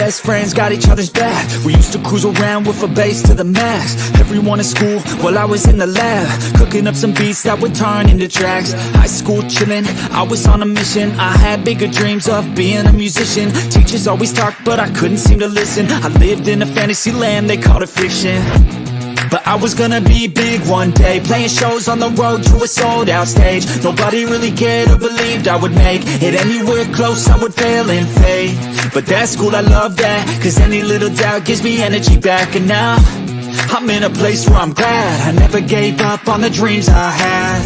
best friends, got each other's back. We used to cruise around with a bass to the max. Everyone in school, while I was in the lab, cooking up some beats that would turn into tracks. High school chillin', I was on a mission. I had bigger dreams of being a musician. Teachers always talked, but I couldn't seem to listen. I lived in a fantasy land, they called it fiction. But I was gonna be big one day, playing shows on the road to a sold out stage. Nobody really cared or believed I would make it anywhere close, I would fail and fade. But that's cool, I love that, cause any little doubt gives me energy back. And now, I'm in a place where I'm glad I never gave up on the dreams I had.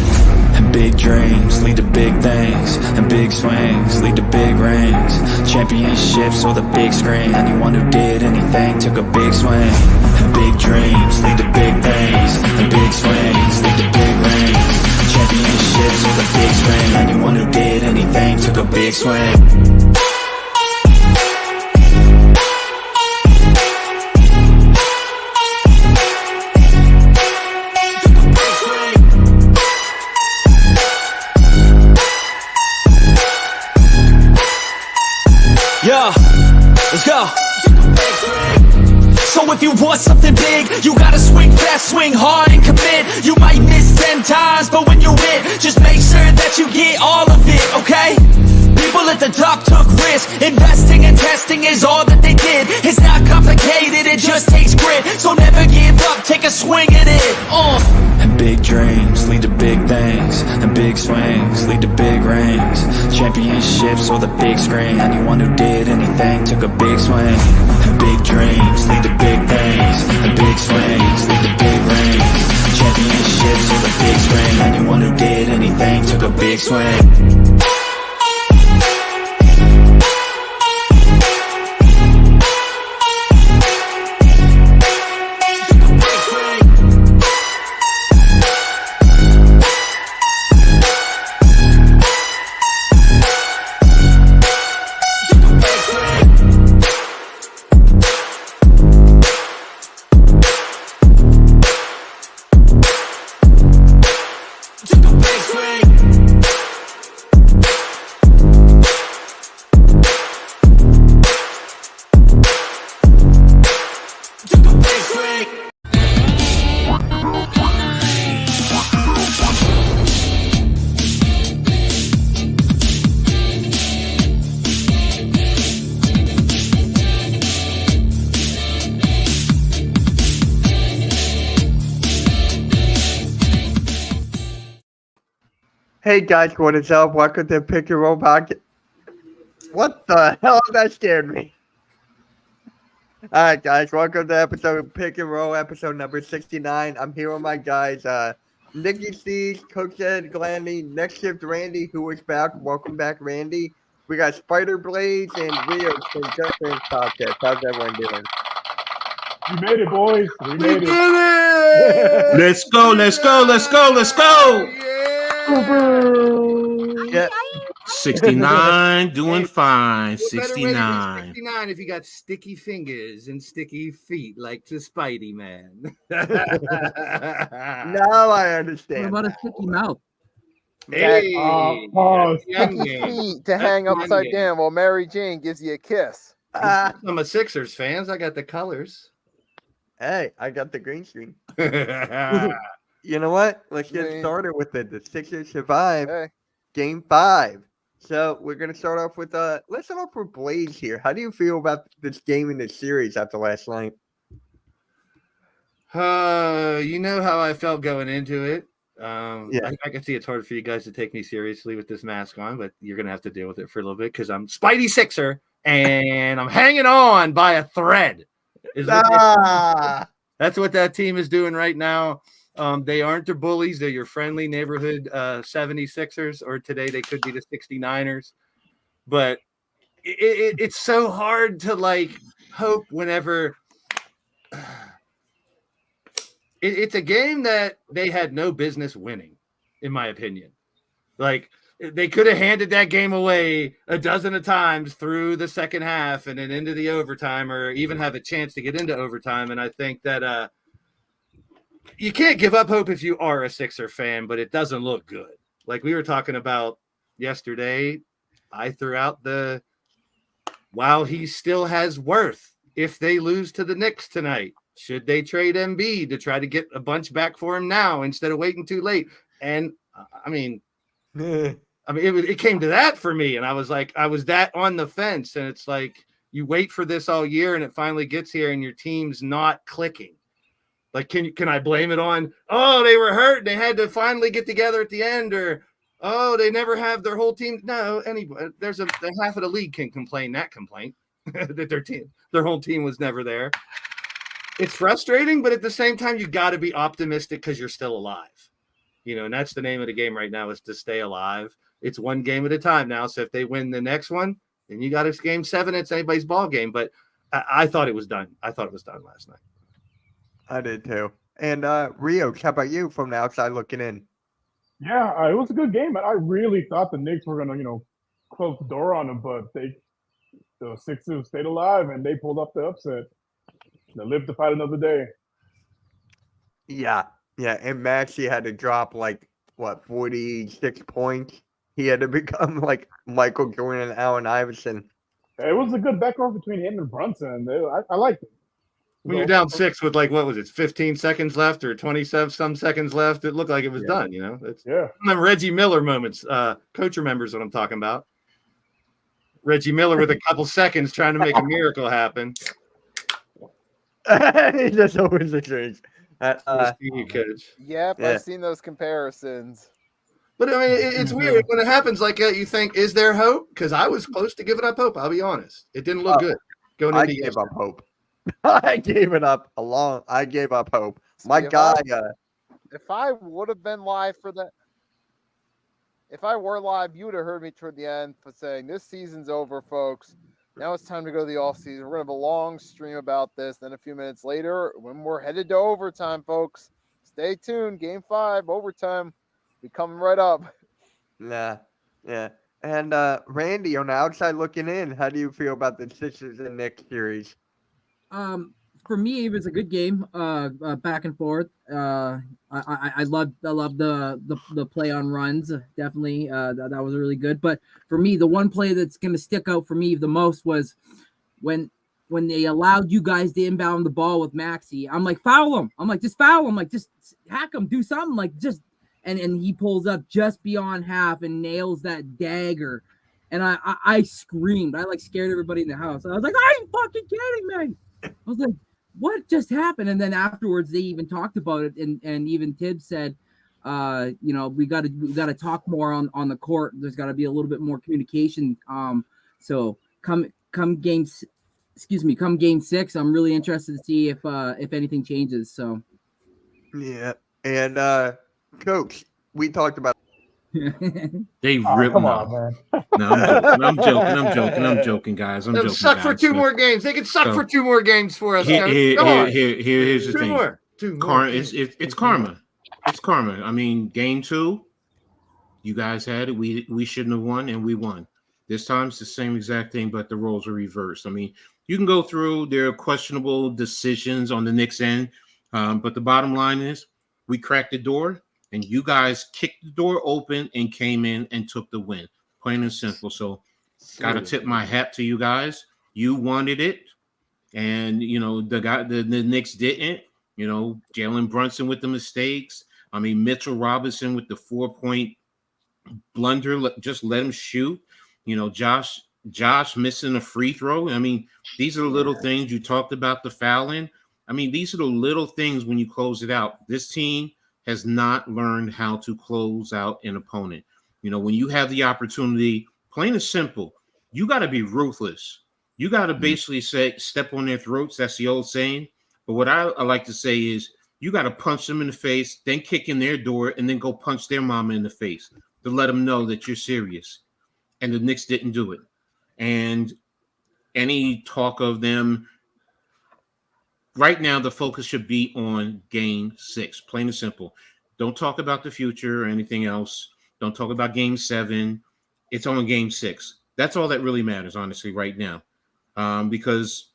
And big dreams lead to big things, and big swings lead to big rings. Championships or the big screen, anyone who did anything took a big swing. And big dreams lead to big things, and big swings lead to big rings. Championships or the big screen, anyone who did anything took a big swing. Yeah, let's go. So if you want something big, you gotta swing fast, swing hard and commit. You might miss 10 times, but when you hit, just make sure that you get all of it, okay? People at the top took risks. Investing and testing is all that they did. It's not complicated, it just takes grit. So never give up, take a swing at it. And big dreams lead to big things, and big swings lead to big rings. Championships or the big screen, anyone who did anything took a big swing. And big dreams lead to big things, and big swings lead to big rings. Championships or the big screen, anyone who did anything took a big swing. Hey guys, what is up? Welcome to Pick and Roll Podcast. What the hell? That scared me. Alright guys, welcome to episode Pick and Roll, episode number 69. I'm here with my guys, Nikki Steves, Coach Ed Glandy, Next Shift Randy, who is back. Welcome back, Randy. We got Spider Blades and Rio from Just Fans Podcast. How's everyone doing? You made it, boys. We made it. it! Let's go, let's go, let's go, let's go. Yeah. 69, doing Hey, fine. What better way to do 69. 69 if you got sticky fingers and sticky feet like the Spidey Man. Now I understand. What about a sticky mouth? Hey, pause. young Sticky game. feet to That's hang fun upside game. down while Mary Jane gives you a kiss. I'm a Sixers fans. I got the colors. Hey, I got the green screen. Hey, You know what? Let's get Man. started with it. The Sixers survive Hey, Game 5. So we're gonna start off with let's start off with Blaze here. How do you feel about this game in this series after last night? you know how I felt going into it. Yeah. I can see it's hard for you guys to take me seriously with this mask on, but you're gonna have to deal with it for a little bit because I'm Spidey Sixer and I'm hanging on by a thread. Is what Ah, That's what that team is doing right now. They aren't the bullies. They're your friendly neighborhood 76ers, or today they could be the 69ers. But it's so hard to like hope whenever it's a game that they had no business winning, in my opinion. Like they could have handed that game away a dozen of times through the second half and then into the overtime, or even have a chance to get into overtime. And I think that you can't give up hope if you are a Sixer fan, but it doesn't look good. Like we were talking about yesterday, I threw out the while he still has worth if they lose to the Knicks tonight. Should they trade Embiid to try to get a bunch back for him now instead of waiting too late? And I mean, it came to that for me, and I was that on the fence, and it's like you wait for this all year, and it finally gets here, and your team's not clicking. Like, can I blame it on? Oh, they were hurt, and they had to finally get together at the end, or oh, they never have their whole team. No, anybody. There's half of the league can complain that complaint that their whole team was never there. It's frustrating, but at the same time, you got to be optimistic because you're still alive. And that's the name of the game right now, is to stay alive. It's one game at a time now. So if they win the next one, then you got a game 7. It's anybody's ball game. But I thought it was done. I thought it was done last night. I did too. And Rio, how about you from the outside looking in? Yeah, it was a good game. I really thought the Knicks were gonna, close the door on them, but the Sixers stayed alive and they pulled up the upset. They lived to fight another day. Yeah. And Maxey had to drop 46 points. He had to become like Michael Jordan and Allen Iverson. It was a good backcourt between him and Brunson. I liked it. When you're down 6 with 15 seconds left or 27 some seconds left, it looked like it was done. It's them Reggie Miller moments. Coach remembers what I'm talking about. Reggie Miller with a couple seconds trying to make a miracle happen. That's always the case. Coach. Yep, Yeah. I've seen those comparisons. But I mean, it's weird when it happens like that. You think, is there hope? Because I was close to giving up hope. I'll be honest. It didn't look good going I into gave up hope. I gave up hope. My See, guy. If I would have been live for that, if I were live, you would have heard me toward the end for saying this season's over, folks. Now it's time to go to the off season. We're gonna have a long stream about this. Then a few minutes later, when we're headed to overtime, folks, stay tuned. Game 5, overtime, be coming right up. Yeah. And Randy, on the outside looking in, how do you feel about the Sixers and Knicks series? For me, it was a good game. Back and forth. I love the play on runs. Definitely, that was really good. But for me, the one play that's going to stick out for me the most was when they allowed you guys to inbound the ball with Maxey. I'm like, foul him. I'm like, just foul him. Like, just hack him. Do something. Like, just and he pulls up just beyond half and nails that dagger. And I screamed. I scared everybody in the house. I was like, are you fucking kidding me? I was like, what just happened? And then afterwards, they even talked about it, and even Tibbs said, we got to talk more on the court. There's got to be a little bit more communication. So come game 6, I'm really interested to see if anything changes. So yeah, and Coach, we talked about. They Oh, ripped come no. on, man. No, I'm joking, guys. I'm They'll joking. suck for guys, 2 but more games. They can suck So, for 2 more games for us. Coach. Here's Come on. the Two thing. more. It's karma. It's karma. I mean, game 2, you guys had it. We shouldn't have won, and we won. This time it's the same exact thing, but the roles are reversed. I mean, you can go through. There are questionable decisions on the Knicks end, but the bottom line is we cracked the door. And you guys kicked the door open and came in and took the win. Plain and simple. So got to tip my hat to you guys. You wanted it. And, the Knicks didn't. Jalen Brunson with the mistakes. I mean, Mitchell Robinson with the 4-point blunder. Just let him shoot. Josh missing a free throw. I mean, these are the little things. You talked about the fouling. I mean, these are the little things when you close it out. This team has not learned how to close out an opponent. When you have the opportunity, plain and simple, you got to be ruthless. You got to basically step on their throats. That's the old saying. But what I like to say is you got to punch them in the face, then kick in their door, and then go punch their mama in the face to let them know that you're serious. And the Knicks didn't do it. And any talk of them, right now, the focus should be on game 6, plain and simple. Don't talk about the future or anything else. Don't talk about game 7. It's on game 6. That's all that really matters, honestly, right now. Because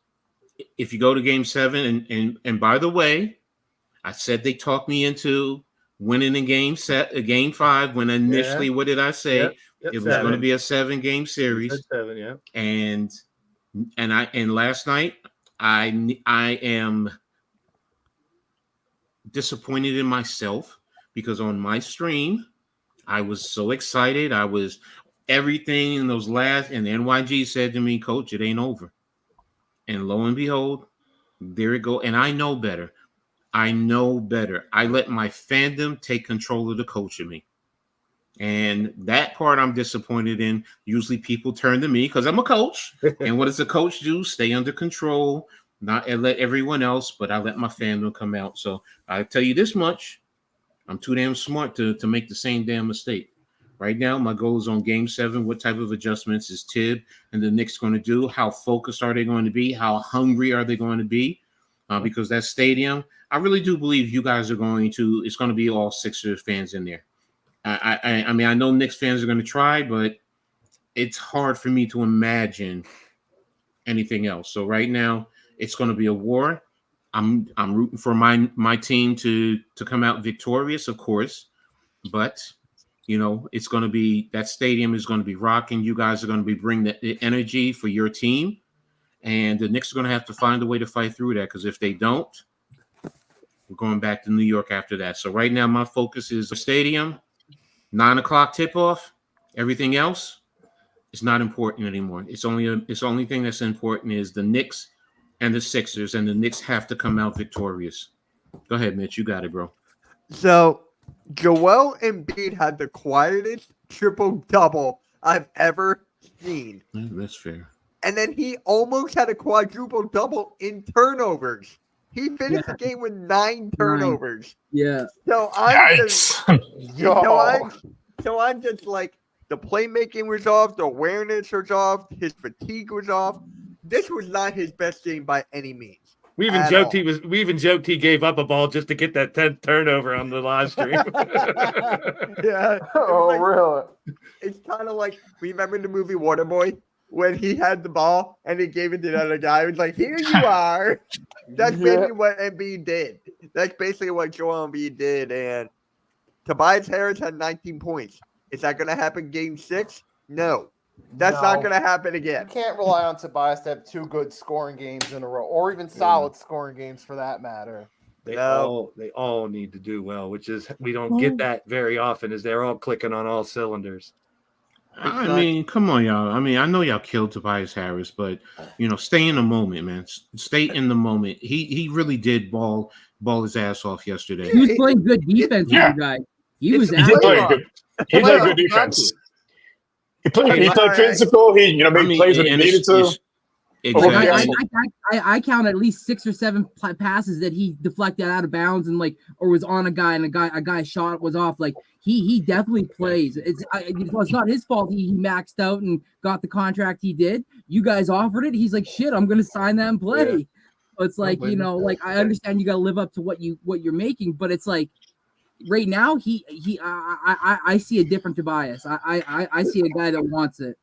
if you go to game 7, and by the way, I said they talked me into winning in game 5 when initially, what did I say? Yep, it was going to be a 7-game series. 7, yeah. And And last night I am disappointed in myself because on my stream I was so excited. I was everything in those last, and the NYG said to me, Coach, it ain't over. And lo and behold, there it go. And I know better. I let my fandom take control of the coach of me. And that part I'm disappointed in. Usually people turn to me because I'm a coach. And what does a coach do? Stay under control, not and let everyone else, but I let my fandom come out. So I tell you this much. I'm too damn smart to make the same damn mistake. Right now, my goal is on Game 7. What type of adjustments is Tibb and the Knicks going to do? How focused are they going to be? How hungry are they going to be? Because that stadium, I really do believe you guys are going to – it's going to be all Sixers fans in there. I mean, I know Knicks fans are going to try, but it's hard for me to imagine anything else. So right now, it's going to be a war. I'm rooting for my team to come out victorious, of course, but – you know, it's going to be that stadium is going to be rocking. You guys are going to be bringing the energy for your team. And the Knicks are going to have to find a way to fight through that because if they don't, we're going back to New York after that. So right now, my focus is the stadium, 9 o'clock tip off. Everything else is not important anymore. It's the only thing that's important is the Knicks and the Sixers, and the Knicks have to come out victorious. Go ahead, Mitch. You got it, bro. So Joel Embiid had the quietest triple-double I've ever seen. Yeah, that's fair. And then he almost had a quadruple-double in turnovers. He finished the game with 9 turnovers. Yeah. So I'm just, Yo. so I'm just like, the playmaking was off, the awareness was off, his fatigue was off. This was not his best game by any means. We even joked he gave up a ball just to get that 10th turnover on the live stream. Yeah. Oh, really? It's kind of like, remember the movie Waterboy? When he had the ball and he gave it to the other guy. He was like, here you are. That's basically what Embiid did. That's basically what Joel Embiid did. And Tobias Harris had 19 points. Is that going to happen game 6? No. That's not going to happen You again. can't rely on Tobias to have 2 good scoring games in a row, or even solid scoring games for that matter. They all need to do well, which is we don't get that very often. Is they're all clicking on all cylinders. I mean, come on, y'all. I mean, I know y'all killed Tobias Harris, but you know, stay in the moment, man. Stay in the moment. He really did ball his ass off yesterday. He was playing good defense, you guys. He was He did play good. He played good defense. He played physical. He made plays when he needed to. Exactly. I count at least 6 or 7 passes that he deflected out of bounds and or was on a guy and a guy shot was off. Like he definitely plays. It's not his fault. He maxed out and got the contract he did. You guys offered it. He's like, shit, I'm gonna sign that and play. Yeah. It's like, I understand you got to live up to what you're making, but it's like right now I see a different Tobias. I see a guy that wants it.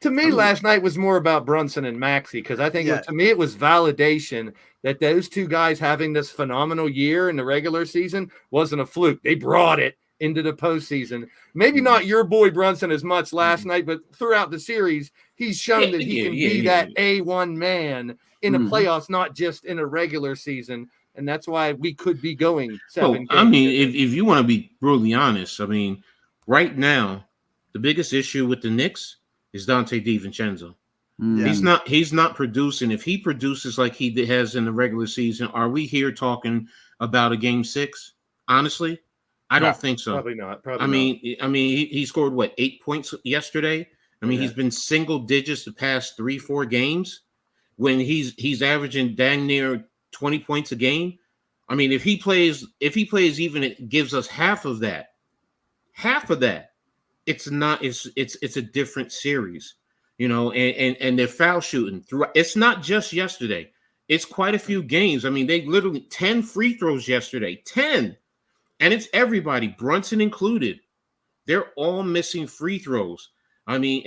To me, last night was more about Brunson and Maxey because I think to me it was validation that those two guys having this phenomenal year in the regular season wasn't a fluke. They brought it into the postseason. Maybe not your boy Brunson as much last night, but throughout the series, he's shown that he can be that A1 man in the playoffs, not just in a regular season. And that's why we could be going 7 games. I mean, if you want to be brutally honest, I mean, right now, the biggest issue with the Knicks is Dante DiVincenzo. Yeah. He's not producing. If he produces like he has in the regular season, are we here talking about a game 6? Honestly, I don't think so. Probably not. I mean, he scored 8 points yesterday. I mean, he's been single digits the past 3-4 games when he's averaging dang near 20 points a game. I mean, if he plays even it gives us half of that. It's a different series, and they're foul shooting through. It's not just yesterday. It's quite a few games. I mean, they literally 10 free throws yesterday, 10, and it's everybody, Brunson included. They're all missing free throws. I mean,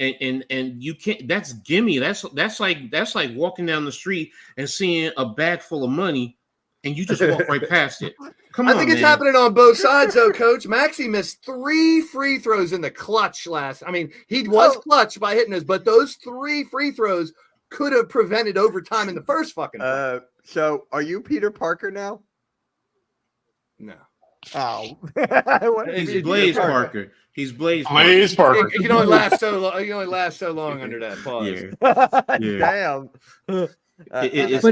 and you can't. That's gimme. That's like walking down the street and seeing a bag full of money, and you just walk right past it. Come on, I think it's happening on both sides, though, Coach. Maxey missed 3 free throws in the clutch last. I mean, he was clutch by hitting us, but those 3 free throws could have prevented overtime in the first fucking place. So are you Peter Parker now? No. Oh, He's Blaze Parker. He's Blaze Blaze Parker. You can only last so long. You can only last so long under that pause. Yeah. Damn. But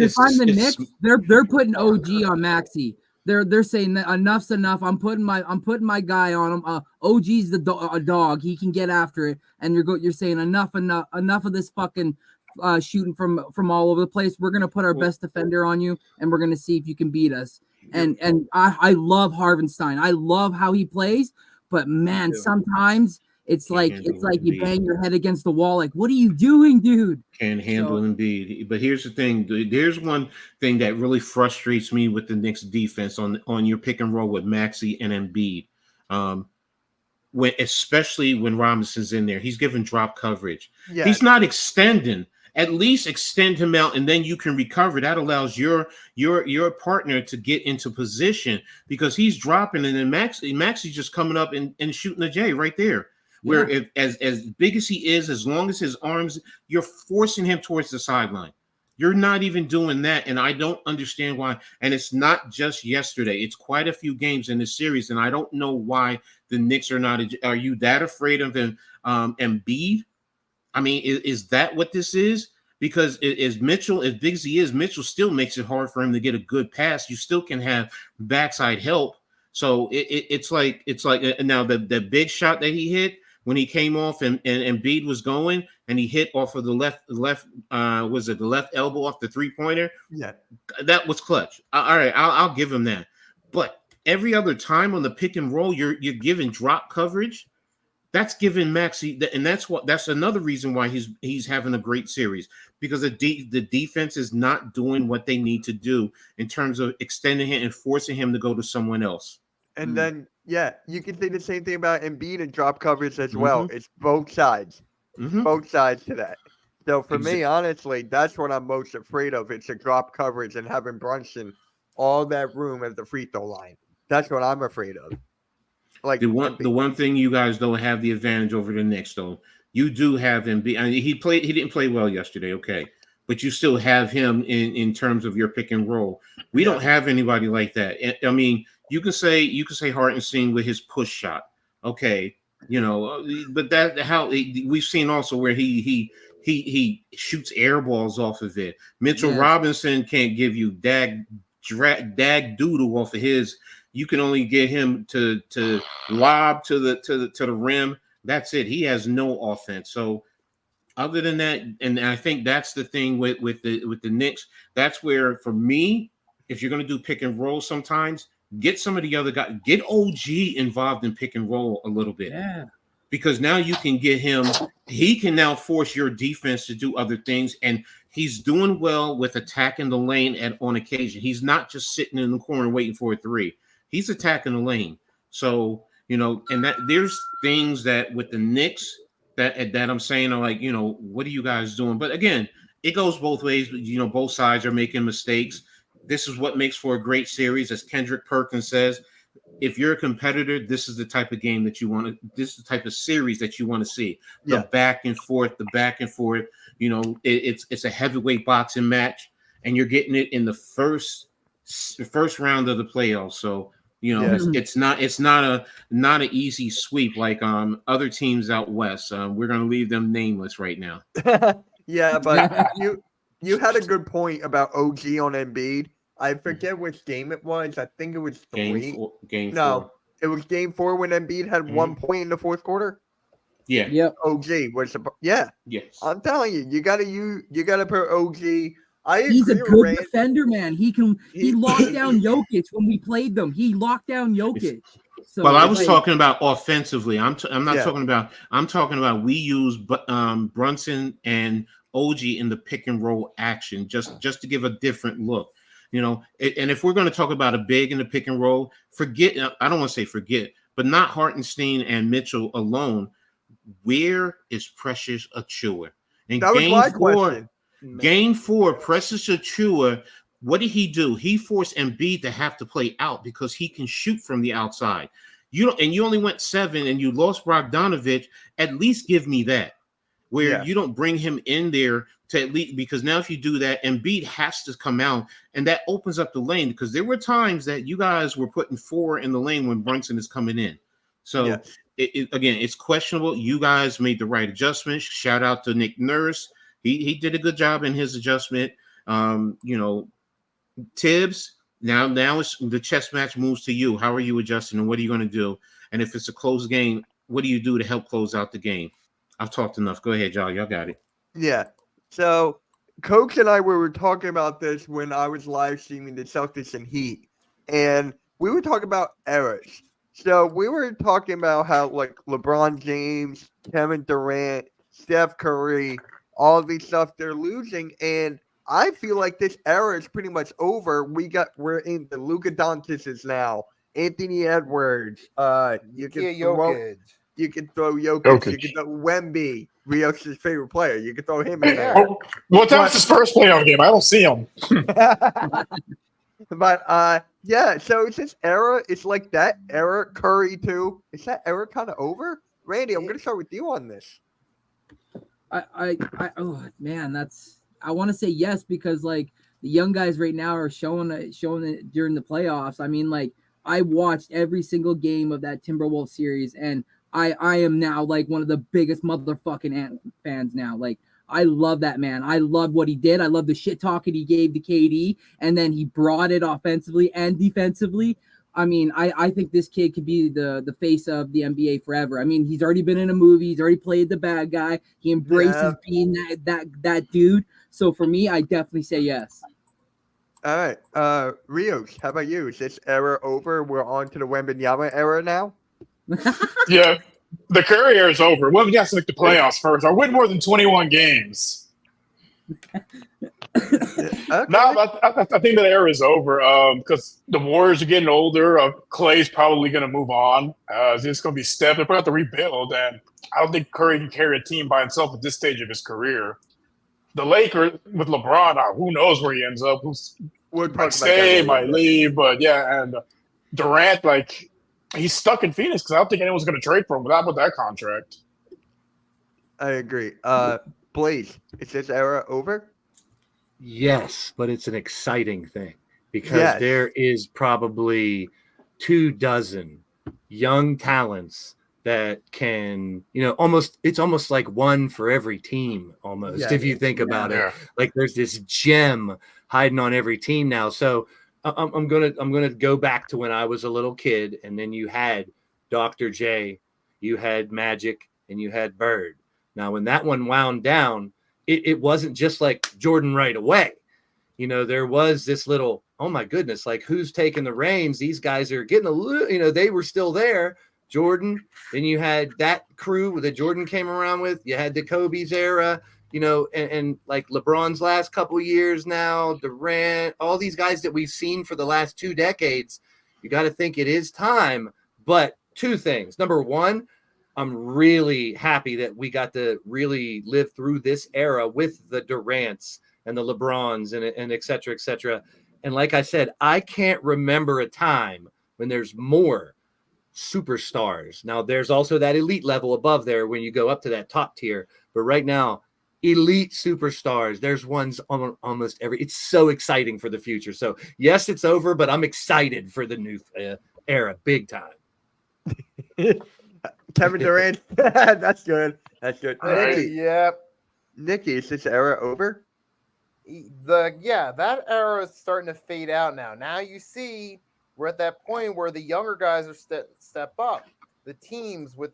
if I'm the Knicks, they're putting OG on Maxey. They're saying that enough's enough. I'm putting my guy on him. OG's a dog. He can get after it. And you're saying enough of this fucking shooting from all over the place. We're gonna put our best defender on you, and we're gonna see if you can beat us. And I love Harvenstein. I love how he plays, but man, sometimes it's like you bang your head against the wall. Like, what are you doing, dude? Can't handle Embiid. But here's the thing. There's one thing that really frustrates me with the Knicks defense on your pick and roll with Maxey and Embiid. Especially when Robinson's in there, he's giving drop coverage. Yeah. He's not extending. At least extend him out, and then you can recover. That allows your partner to get into position because he's dropping, and then Maxey's just coming up and shooting a J right there. Where if as big as he is, as long as his arms, you're forcing him towards the sideline. You're not even doing that, and I don't understand why. And it's not just yesterday; it's quite a few games in this series, and I don't know why the Knicks are not. Are you that afraid of him, Embiid? I mean, is that what this is? Because as big as he is, Mitchell still makes it hard for him to get a good pass. You still can have backside help. So it's like now the big shot that he hit when he came off and Embiid was going and he hit off of the left was it the left elbow off the 3-pointer? Yeah, that was clutch. All right, I'll give him that. But every other time on the pick and roll, you're giving drop coverage. That's giving Maxey, and that's another reason why he's having a great series, because the defense is not doing what they need to do in terms of extending him and forcing him to go to someone else. And then you can say the same thing about Embiid and drop coverage as well. It's both sides, both sides to that. So for me, honestly, that's what I'm most afraid of. It's the drop coverage and having Brunson all that room at the free throw line. That's what I'm afraid of. Like the one thing you guys don't have the advantage over the Knicks, though. You do have him. I mean, he didn't play well yesterday, okay, but you still have him in terms of your pick and roll. We don't have anybody like that. I mean, you can say Hartenstein with his push shot, okay, but that how we've seen also where he shoots air balls off of it. Mitchell Robinson can't give you dag doodle off of his. You can only get him to lob to the rim. That's it. He has no offense. So other than that, and I think that's the thing with the Knicks. That's where, for me, if you're going to do pick and roll, sometimes get some of the other guys. Get OG involved in pick and roll a little bit. Yeah. Because now you can get him. He can now force your defense to do other things, and he's doing well with attacking the lane on occasion. He's not just sitting in the corner waiting for a three. He's attacking the lane. So, and that there's things that with the Knicks that I'm saying are like, what are you guys doing? But again, it goes both ways. Both sides are making mistakes. This is what makes for a great series. As Kendrick Perkins says, if you're a competitor, this is the type of game that you want to, this is the type of series that you want to see. The back and forth. It's a heavyweight boxing match, and you're getting it in the first round of the playoffs. So, it's not an easy sweep like other teams out west. We're going to leave them nameless right now. Yeah, but you had a good point about OG on Embiid. I forget which game it was. I think it was 3. Game 4. It was game 4 when Embiid had 1 point in the fourth quarter. Yeah. Yep. OG was Yes. I'm telling you, you gotta put OG. He's a good defender, man. He locked down Jokic when we played them. He locked down Jokic. So, well, I was talking about offensively. I'm not talking about. I'm talking about we use Brunson and OG in the pick and roll action just to give a different look. And if we're going to talk about a big in the pick and roll, I don't want to say forget, but not Hartenstein and Mitchell alone. Where is Precious Achiuwa? In that was my question. Game 4, Precious Achiuwa, what did he do? He forced Embiid to have to play out because he can shoot from the outside. You only went 7 and you lost Bogdanović. At least give me that. where Yeah. you don't bring him in there to at least, because now if you do that, Embiid has to come out, and that opens up the lane, because there were times that you guys were putting 4 in the lane when Brunson is coming in. So Yes. again, it's questionable. You guys made the right adjustments. Shout out to Nick Nurse. He did a good job in his adjustment. Tibbs, now it's the chess match moves to you. How are you adjusting, and what are you going to do? And if it's a close game, what do you do to help close out the game? I've talked enough. Go ahead, y'all. Y'all got it. Yeah. So Coach and I were talking about this when I was live streaming the Celtics and Heat, and we were talking about errors. So we were talking about how like LeBron James, Kevin Durant, Steph Curry, all of these stuff they're losing, and I feel like this era is pretty much over. We're in the Luka Doncic's now, Anthony Edwards. You can Jokic. you can throw Jokic. Jokic. You can throw Wemby, Rios' favorite player. You can throw him in there. Oh, what time's his first playoff game? I don't see him. But yeah, so it's this era. It's like that era. Curry too. Is that era kind of over? Randy, I'm gonna start with you on this. Oh man, I want to say yes, because like the young guys right now are showing it during the playoffs. I mean, like I watched every single game of that Timberwolves series, and I am now like one of the biggest motherfucking Ant fans now. Like I love that man. I love what he did. I love the shit talking he gave to KD, and then he brought it offensively and defensively. I mean, I think this kid could be the face of the NBA forever. I mean, he's already been in a movie. He's already played the bad guy. He embraces being that dude. So for me, I definitely say yes. All right, Rios, how about you? Is this era over? We're on to the Wembanyama era now. Yeah, the Curry era is over. Well, we got to make the playoffs first. I win more than 21 games. Okay. No, I think that era is over because the Warriors are getting older. Clay's probably going to move on. It's going to be Steph. They're going to have to rebuild, and I don't think Curry can carry a team by himself at this stage of his career. The Lakers with LeBron, who knows where he ends up? Who's might stay, might leave, but yeah, and Durant, like he's stuck in Phoenix because I don't think anyone's going to trade for him with that contract. I agree. Blaze, is this era over? Yes, but it's an exciting thing because there is probably 24 young talents that can, it's almost like one for every team almost, if you think about it. Like there's this gem hiding on every team now. So I'm gonna go back to when I was a little kid, and then you had Dr. J, you had Magic, and you had Bird. Now when that one wound down, it wasn't just like Jordan right away. There was this little, oh my goodness, like who's taking the reins? These guys are getting a little, they were still there. Jordan, then you had that crew that Jordan came around with. You had the Kobe's era, and like LeBron's last couple of years now, Durant, all these guys that we've seen for the last 2 decades. You got to think it is time. But 2 things. Number one, I'm really happy that we got to really live through this era with the Durants and the LeBrons and et cetera, et cetera. And like I said, I can't remember a time when there's more superstars. Now, there's also that elite level above there when you go up to that top tier. But right now, elite superstars, there's ones on almost every. It's so exciting for the future. So, yes, it's over, but I'm excited for the new era big time. Kevin Durant. That's good. That's good. Nikki, yep. Nikki, is this era over? That era is starting to fade out now. Now you see we're at that point where the younger guys are step up. The teams with,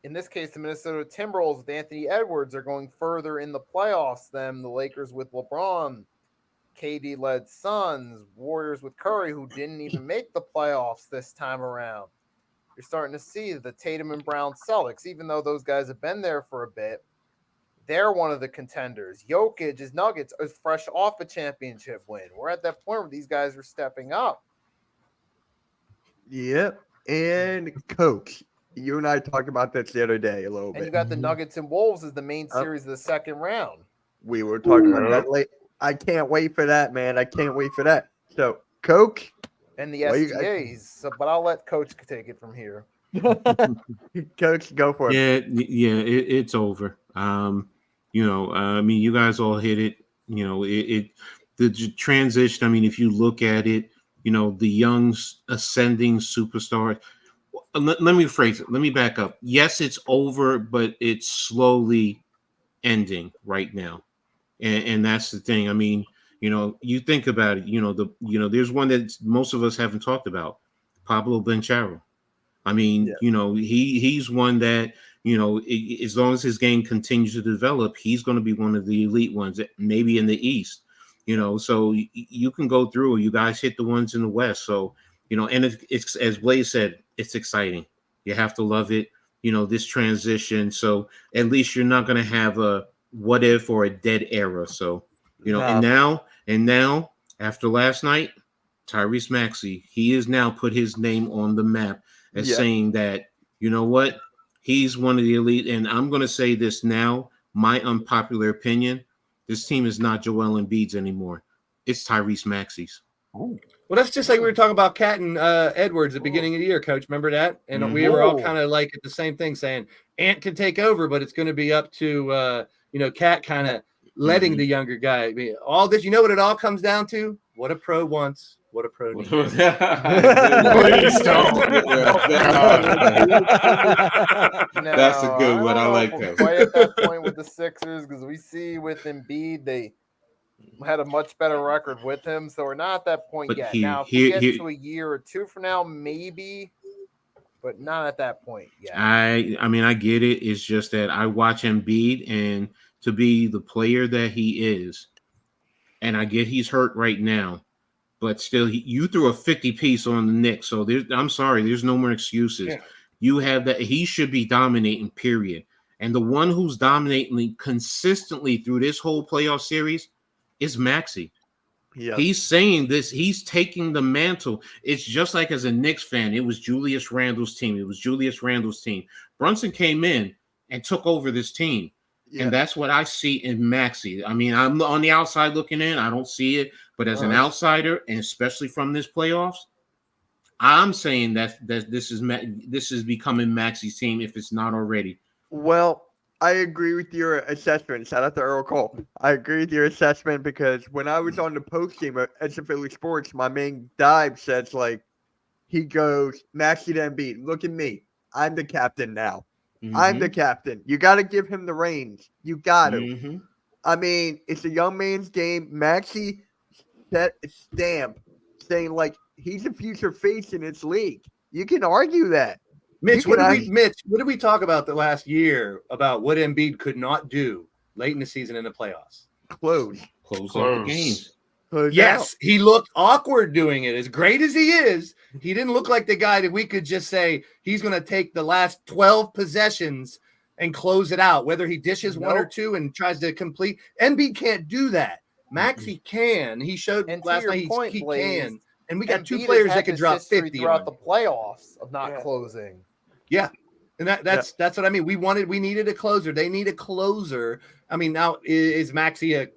in this case, the Minnesota Timberwolves with Anthony Edwards are going further in the playoffs than the Lakers with LeBron, KD-led Suns, Warriors with Curry, who didn't even make the playoffs this time around. You're starting to see the Tatum and Brown Celtics, even though those guys have been there for a bit. They're one of the contenders. Jokic, his Nuggets, is fresh off a championship win. We're at that point where these guys are stepping up. Yep. And Coach, you and I talked about this the other day a little bit. And you got the Nuggets and Wolves as the main series of the second round. We were talking about that late. I can't wait for that, man. I can't wait for that. So, Coach. And the SGAs. But I'll let Coach take it from here. Coach, go for it. Yeah, it's over. I mean, you guys all hit it. The transition. I mean, if you look at it, the young ascending superstar. Let me phrase it. Let me back up. Yes, it's over, but it's slowly ending right now, and that's the thing. I mean, you think about it. There's one that most of us haven't talked about, Pablo Bencharo. I mean, he's one that as long as his game continues to develop, he's going to be one of the elite ones, maybe in the East. So you can go through. You guys hit the ones in the West. So and it's as Blaze said, it's exciting. You have to love it. This transition. So at least you're not going to have a what if or a dead era. So and now after last night, Tyrese Maxey, he has now put his name on the map as saying that, what, he's one of the elite. And I'm going to say this now, my unpopular opinion, this team is not Joel Embiid's anymore. It's Tyrese Maxey's. Oh. Well, that's just like we were talking about Cat and Edwards at the beginning of the year, Coach. Remember that? And we were all kind of like at the same thing, saying Ant can take over, but it's going to be up to, Cat kind of letting the younger guy. I mean, all this, what it all comes down to? What a pro wants. What a pro needs. Please don't. That's a good one. I like that. Quite at that point with the Sixers, because we see with Embiid, they had a much better record with him, so we're not at that point yet. Now, if we get to a year or two from now, maybe, but not at that point yet. I mean, I get it. It's just that I watch Embiid, and to be the player that he is, and I get he's hurt right now, but still, you threw a 50 piece on the Knicks, so I'm sorry, there's no more excuses. Yeah. You have that. He should be dominating, period. And the one who's dominating consistently through this whole playoff series is Maxey. Yeah. He's saying this. He's taking the mantle. It's just like as a Knicks fan, it was Julius Randle's team. Brunson came in and took over this team. Yeah. And that's what I see in Maxey. I mean, I'm on the outside looking in. I don't see it. But as an outsider, and especially from this playoffs, I'm saying that this is becoming Maxey's team if it's not already. Well, I agree with your assessment. Shout out to Earl Cole. I agree with your assessment because when I was on the post team at Philly Sports, my main dive says he goes, Maxey to Embiid. Look at me. I'm the captain now. Mm-hmm. I'm the captain. You got to give him the reins. You got to. Mm-hmm. I mean, it's a young man's game. Maxey set a stamp saying he's a future face in this league. You can argue that. Mitch, what did we talk about the last year about what Embiid could not do late in the season in the playoffs? Close out the games. Yes, he looked awkward doing it. As great as he is, he didn't look like the guy that we could just say he's going to take the last 12 possessions and close it out, whether he dishes one or two and tries to complete. Embiid can't do that. Maxey can. He showed last night he can. And we got two players that can drop 50 throughout the playoffs of not closing. Yeah. And that's what I mean. We needed a closer. They need a closer. I mean, now is Maxey a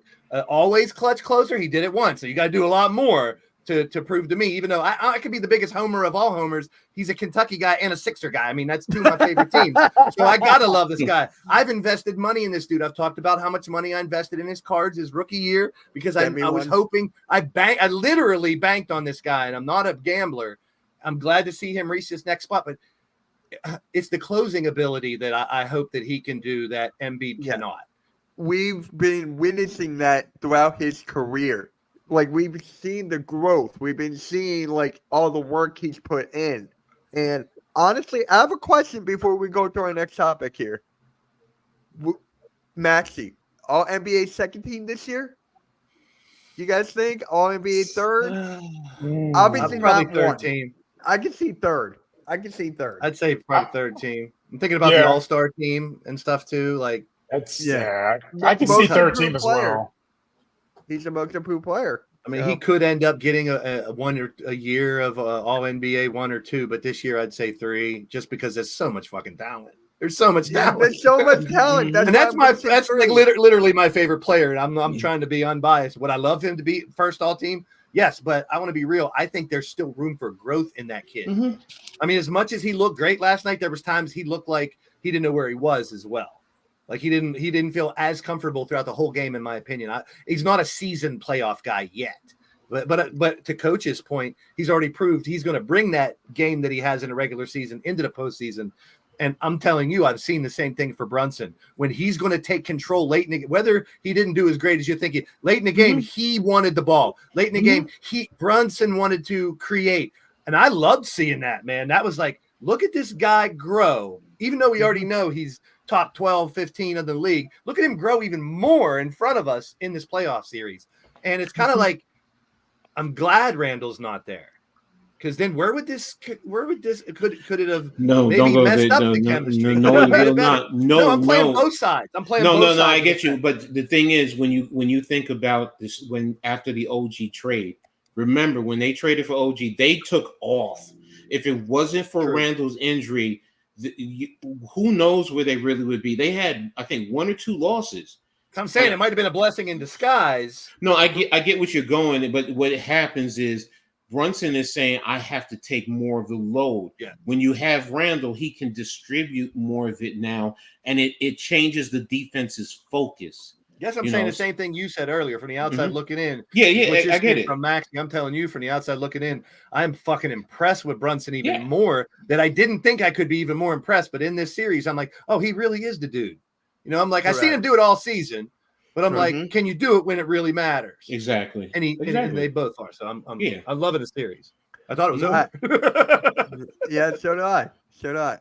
always clutch closer? He did it once. So you got to do a lot more to prove to me, even though I could be the biggest homer of all homers. He's a Kentucky guy and a Sixer guy. I mean, that's two of my favorite teams. So I got to love this guy. I've invested money in this dude. I've talked about how much money I invested in his cards his rookie year because I was hoping I literally banked on this guy, and I'm not a gambler. I'm glad to see him reach this next spot, but it's the closing ability that I hope that he can do that Embiid cannot. We've been witnessing that throughout his career. We've seen the growth. We've been seeing all the work he's put in. And honestly, I have a question before we go to our next topic here. Maxey, all NBA second team this year? You guys think all NBA third? Obviously probably not third one. Team. I can see third. I'd say probably third team. I'm thinking about the All-Star team and stuff too. I can see third team as well. He's the most improved player. I mean, he could end up getting a year of all NBA 1 or 2, but this year I'd say 3, just because there's so much fucking talent. There's so much talent. There's so much talent. That's literally my favorite player. And I'm trying to be unbiased. Would I love him to be first all team? Yes, but I want to be real. I think there's still room for growth in that kid. Mm-hmm. I mean, as much as he looked great last night, there was times he looked like he didn't know where he was as well. Like he didn't feel as comfortable throughout the whole game, in my opinion. He's not a seasoned playoff guy yet. But to Coach's point, he's already proved he's going to bring that game that he has in a regular season into the postseason. And I'm telling you, I've seen the same thing for Brunson. When he's going to take control late in the game, whether he didn't do as great as you're thinking, late in the game, he wanted the ball. Late in the game, Brunson wanted to create. And I loved seeing that, man. That was like, look at this guy grow. Even though we already know he's top 12, 15 of the league, look at him grow even more in front of us in this playoff series. And it's kind of like, I'm glad Randall's not there. Because then could it have maybe messed up the chemistry? I'm playing both sides. I'm playing both sides. I get you. But the thing is, when you think about this, when after the OG trade, remember when they traded for OG, they took off. If it wasn't for Randall's injury, who knows where they really would be? They had, I think, 1 or 2 losses. I'm saying it might have been a blessing in disguise. No, I get what you're going, but what happens is Brunson is saying, I have to take more of the load. Yeah. When you have Randall, he can distribute more of it now, and it changes the defense's focus. Yes, I'm saying the same thing you said earlier from the outside looking in. Yeah, I get it. From Maxie, I'm telling you from the outside looking in, I'm fucking impressed with Brunson even more that I didn't think I could be even more impressed. But in this series, I'm like, oh, he really is the dude. You know, I'm like, I've seen him do it all season. But I'm like, can you do it when it really matters? Exactly. And they both I'm loving the series. I thought it was over. Yeah, so do I.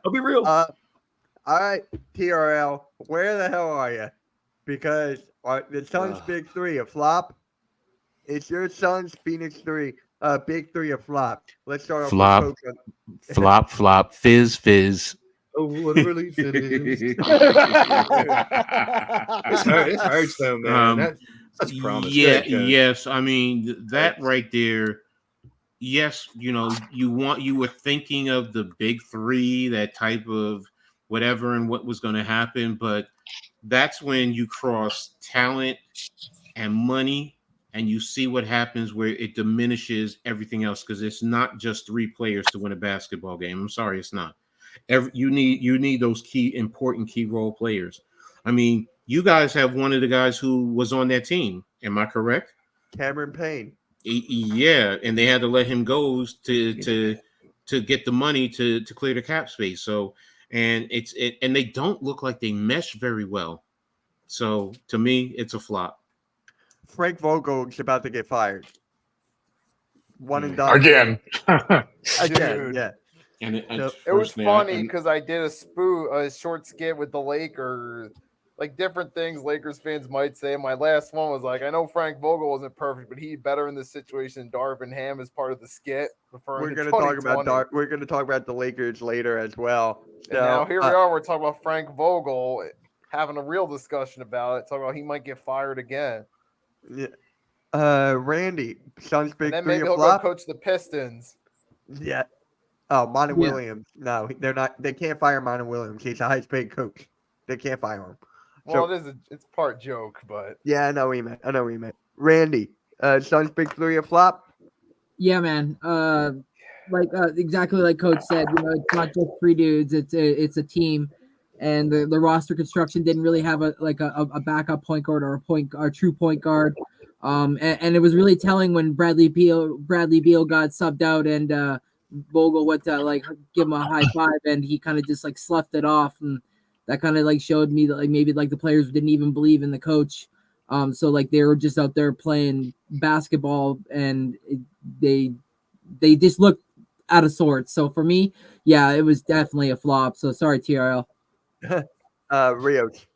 I'll be real. All right, TRL, where the hell are you? Because the Suns' big three a flop. It's your Suns Phoenix 3, big 3 a flop. Let's start off flop, with flop, fizz. Oh, what a relief it is. It hurts though, man. That's such promise. Yes. I mean, that right there. Yes, you were thinking of the big 3, that type of whatever and what was going to happen, but that's when you cross talent and money and you see what happens where it diminishes everything else, because it's not just 3 players to win a basketball game. I'm sorry, it's not. You need those important key role players. I mean, you guys have one of the guys who was on that team. Am I correct? Cameron Payne. Yeah, and they had to let him go to get the money to clear the cap space. So, and they don't look like they mesh very well. So to me, it's a flop. Frank Vogel is about to get fired. One and done again. Again, yeah. And it was funny because I did a short skit with the Lakers, like different things Lakers fans might say. My last one was like, I know Frank Vogel wasn't perfect, but he's better in this situation. Darvin Ham is part of the skit. We're going to talk about we're going to talk about the Lakers later as well. So, and now here we are. We're talking about Frank Vogel having a real discussion about it. Talking about he might get fired again. Yeah. Randy, Suns big 3 and then maybe he'll flop. go coach the Pistons. Yeah. Oh, Monty Williams. No, they're not. They can't fire Monty Williams. He's the highest paid coach. They can't fire him. Well, it's part joke, but yeah, I know what you meant. Randy, Suns big 3 a flop. Yeah, man. Exactly like Coach said. It's not just 3 dudes. It's a team, and the roster construction didn't really have a backup point guard or a true point guard. And it was really telling when Bradley Beal got subbed out and Vogel went to give him a high five, and he kind of just sloughed it off, and that kind of showed me that maybe the players didn't even believe in the coach. So they were just out there playing basketball, and they just looked out of sorts. So for me, yeah, it was definitely a flop. So sorry, TRL. Rios.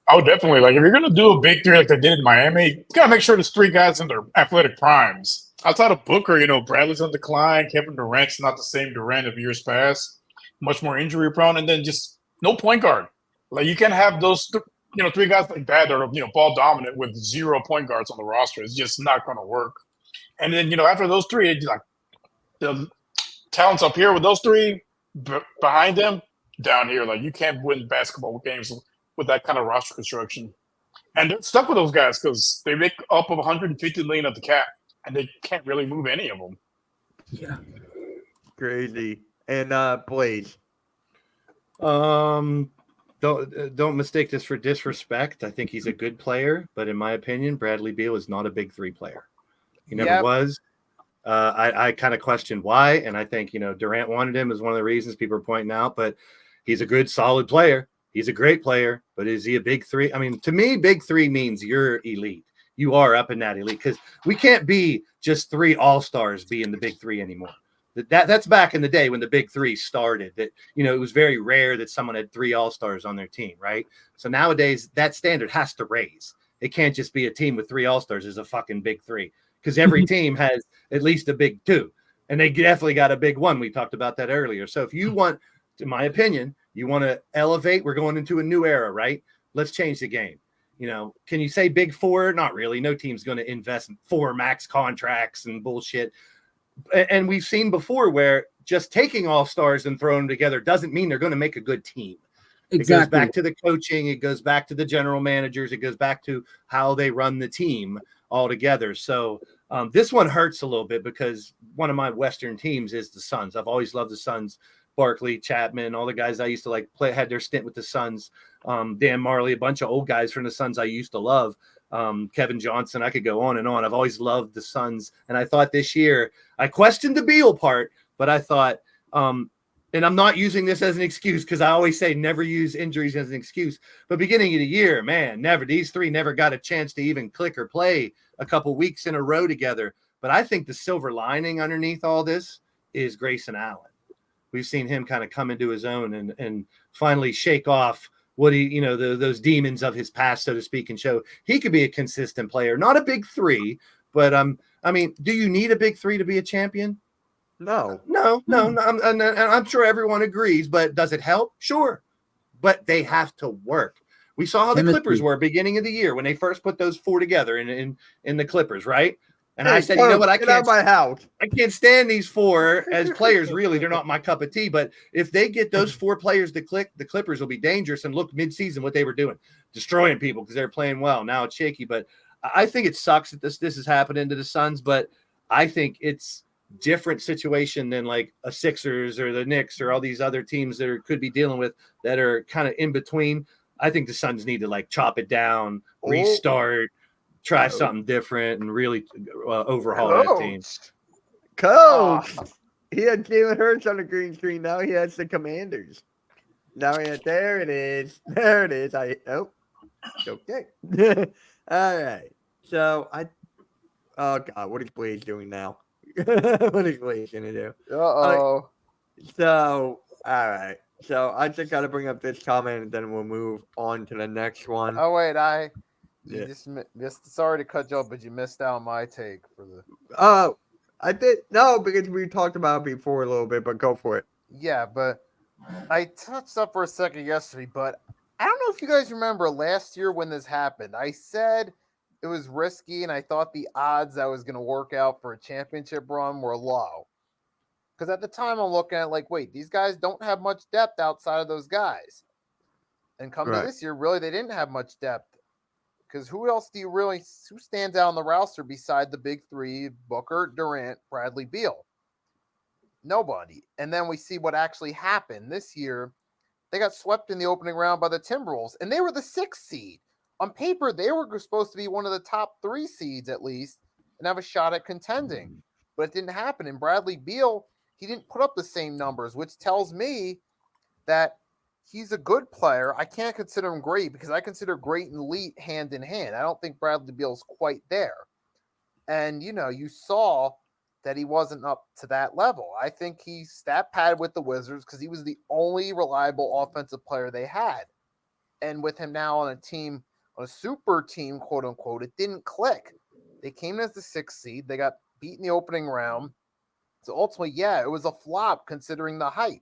Oh, definitely. If you're gonna do a big 3 like they did in Miami, you gotta make sure there's 3 guys in their athletic primes. Outside of Booker, Bradley's on decline. Kevin Durant's not the same Durant of years past. Much more injury prone, and then just no point guard. You can't have those 3 guys like that that are ball dominant with 0 point guards on the roster. It's just not going to work. And then after those 3, it's the talent's up here with those 3 behind them, down here. You can't win basketball games with that kind of roster construction. And they're stuck with those guys because they make up of $150 million at the cap, and they can't really move any of them. Yeah, crazy. And Blaze. don't mistake this for disrespect. I think he's a good player, but in my opinion, Bradley Beal is not a big three player. He never Yep. was. I kind of question why, and I think Durant wanted him is one of the reasons people are pointing out. But he's a good, solid player. He's a great player, but is he a big three? I mean, to me, big three means you're elite. You are up in that elite because we can't be just three all-stars being the big three anymore. That's back in the day when the big three started. That it was very rare that someone had three all-stars on their team, right? So nowadays that standard has to raise. It can't just be a team with three all-stars as a fucking big three because every team has at least a big two, and they definitely got a big one. We talked about that earlier. So if you want, in my opinion, you want to elevate, we're going into a new era, right? Let's change the game. Can you say big four? Not really. No team's going to invest in 4 max contracts and bullshit. And we've seen before where just taking all stars and throwing them together doesn't mean they're going to make a good team. Exactly. It goes back to the coaching. It goes back to the general managers. It goes back to how they run the team all together. So this one hurts a little bit because one of my Western teams is the Suns. I've always loved the Suns. Barkley, Chapman, all the guys I used to play had their stint with the Suns. Dan Marley, a bunch of old guys from the Suns I used to love. Kevin Johnson, I could go on and on. I've always loved the Suns. And I thought this year, I questioned the Beal part, but I thought, and I'm not using this as an excuse because I always say never use injuries as an excuse. But beginning of the year, man, these three never got a chance to even click or play a couple weeks in a row together. But I think the silver lining underneath all this is Grayson Allen. We've seen him kind of come into his own and finally shake off what those demons of his past, so to speak, and show he could be a consistent player. Not a big three, but I mean, do you need a big three to be a champion? No. No. And I'm sure everyone agrees, but does it help? Sure. But they have to work. We saw how the Clippers were beginning of the year when they first put those 4 together in the Clippers, right? And I said, you know what? Get out of my house. I can't stand these 4 as players. Really, they're not my cup of tea. But if they get those 4 players to click, the Clippers will be dangerous. And look, mid-season, what they were doing, destroying people because they're playing well. Now it's shaky. But I think it sucks that this is happening to the Suns. But I think it's different situation than like a Sixers or the Knicks or all these other teams that could be dealing with that are kind of in between. I think the Suns need to chop it down, restart. Try something different and really overhaul that team. Coach. He had Jalen Hurts on the green screen. Now he has the Commanders. There it is. There it is. Okay. All right. So oh God, what is Blaze doing now? What is Blaze gonna do? Uh-oh. So all right. So I just got to bring up this comment and then we'll move on to the next one. Oh wait, you just missed. Sorry to cut you off, but you missed out my take for the. Oh, I did no because we talked about it before a little bit, but go for it. Yeah, but I touched up for a second yesterday, but I don't know if you guys remember last year when this happened. I said it was risky, and I thought the odds that was going to work out for a championship run were low. Because at the time, I'm looking at wait, these guys don't have much depth outside of those guys. And come to this year, really, they didn't have much depth. Because who stands out on the roster beside the big three, Booker, Durant, Bradley Beal? Nobody. And then we see what actually happened this year. They got swept in the opening round by the Timberwolves, and they were the 6th seed. On paper, they were supposed to be one of the top 3 seeds at least and have a shot at contending. But it didn't happen. And Bradley Beal, he didn't put up the same numbers, which tells me that he's a good player. I can't consider him great because I consider great and elite hand in hand. I don't think Bradley Beal's quite there. And, you saw that he wasn't up to that level. I think he stat padded with the Wizards because he was the only reliable offensive player they had. And with him now on a super team, quote unquote, it didn't click. They came as the 6th seed. They got beat in the opening round. So ultimately, yeah, it was a flop considering the hype.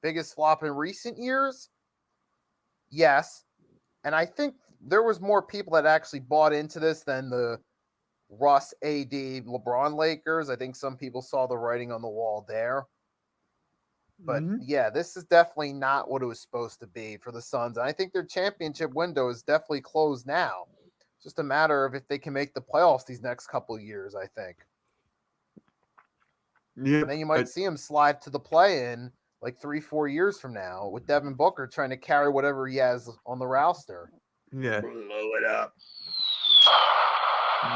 Biggest flop in recent years? Yes. And I think there was more people that actually bought into this than the Russ, AD, LeBron Lakers. I think some people saw the writing on the wall there. But yeah, this is definitely not what it was supposed to be for the Suns. And I think their championship window is definitely closed now. It's just a matter of if they can make the playoffs these next couple of years, I think. Yeah. And then you might see them slide to the play-in like 3-4 years from now with Devin Booker trying to carry whatever he has on the roster. Yeah. Blow it up.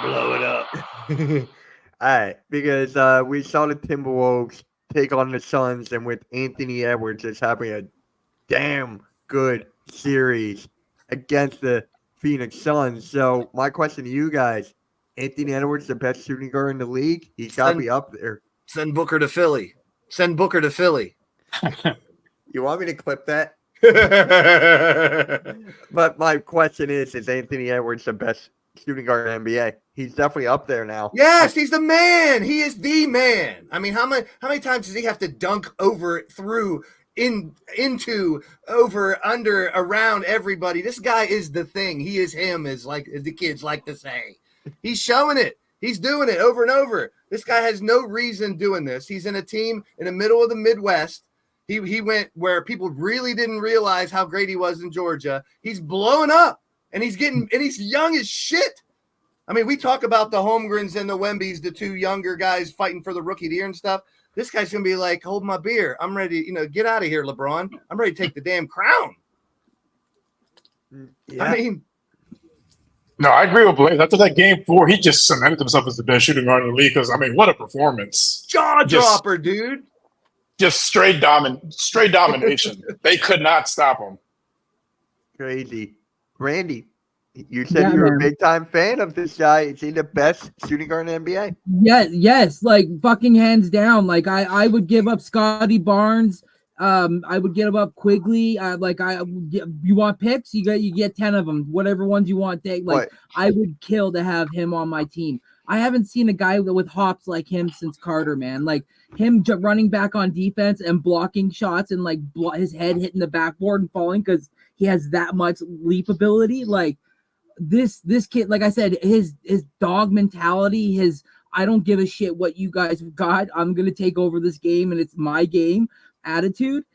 Blow it up. All right, because we saw the Timberwolves take on the Suns, and with Anthony Edwards just having a damn good series against the Phoenix Suns. So my question to you guys, Anthony Edwards, the best shooting guard in the league? He's got to be up there. Send Booker to Philly. Send Booker to Philly. You want me to clip that? But my question is Anthony Edwards the best shooting guard in the NBA? He's definitely up there now. Yes, he's the man. He is the man. I mean, how many times does he have to dunk over, through, into, over, under, around everybody? This guy is the thing. He is him, as the kids like to say. He's showing it. He's doing it over and over. This guy has no reason doing this. He's in a team in the middle of the Midwest. He went where people really didn't realize how great he was in Georgia. He's blowing up, and he's young as shit. I mean, we talk about the Holmgrens and the Wembys, the two younger guys fighting for the rookie of the year and stuff. This guy's going to be like, hold my beer. I'm ready. Get out of here, LeBron. I'm ready to take the damn crown. Yeah. I mean, No, I agree with Blaze. After that game 4, he just cemented himself as the best shooting guard in the league. Because what a performance! jaw dropper, dude. Just straight domination. They could not stop him. Crazy. Randy, you said you were a big time fan of this guy. Is he the best shooting guard in the NBA? Yes, like fucking hands down. Like I would give up Scotty Barnes. I would give up Quigley. You want picks? You get 10 of them. Whatever ones you want. I would kill to have him on my team. I haven't seen a guy with hops like him since Carter, man. Like him running back on defense and blocking shots and his head hitting the backboard and falling because he has that much leap ability. This kid, like I said, his dog mentality, his I don't give a shit what you guys have got. I'm gonna take over this game and it's my game attitude.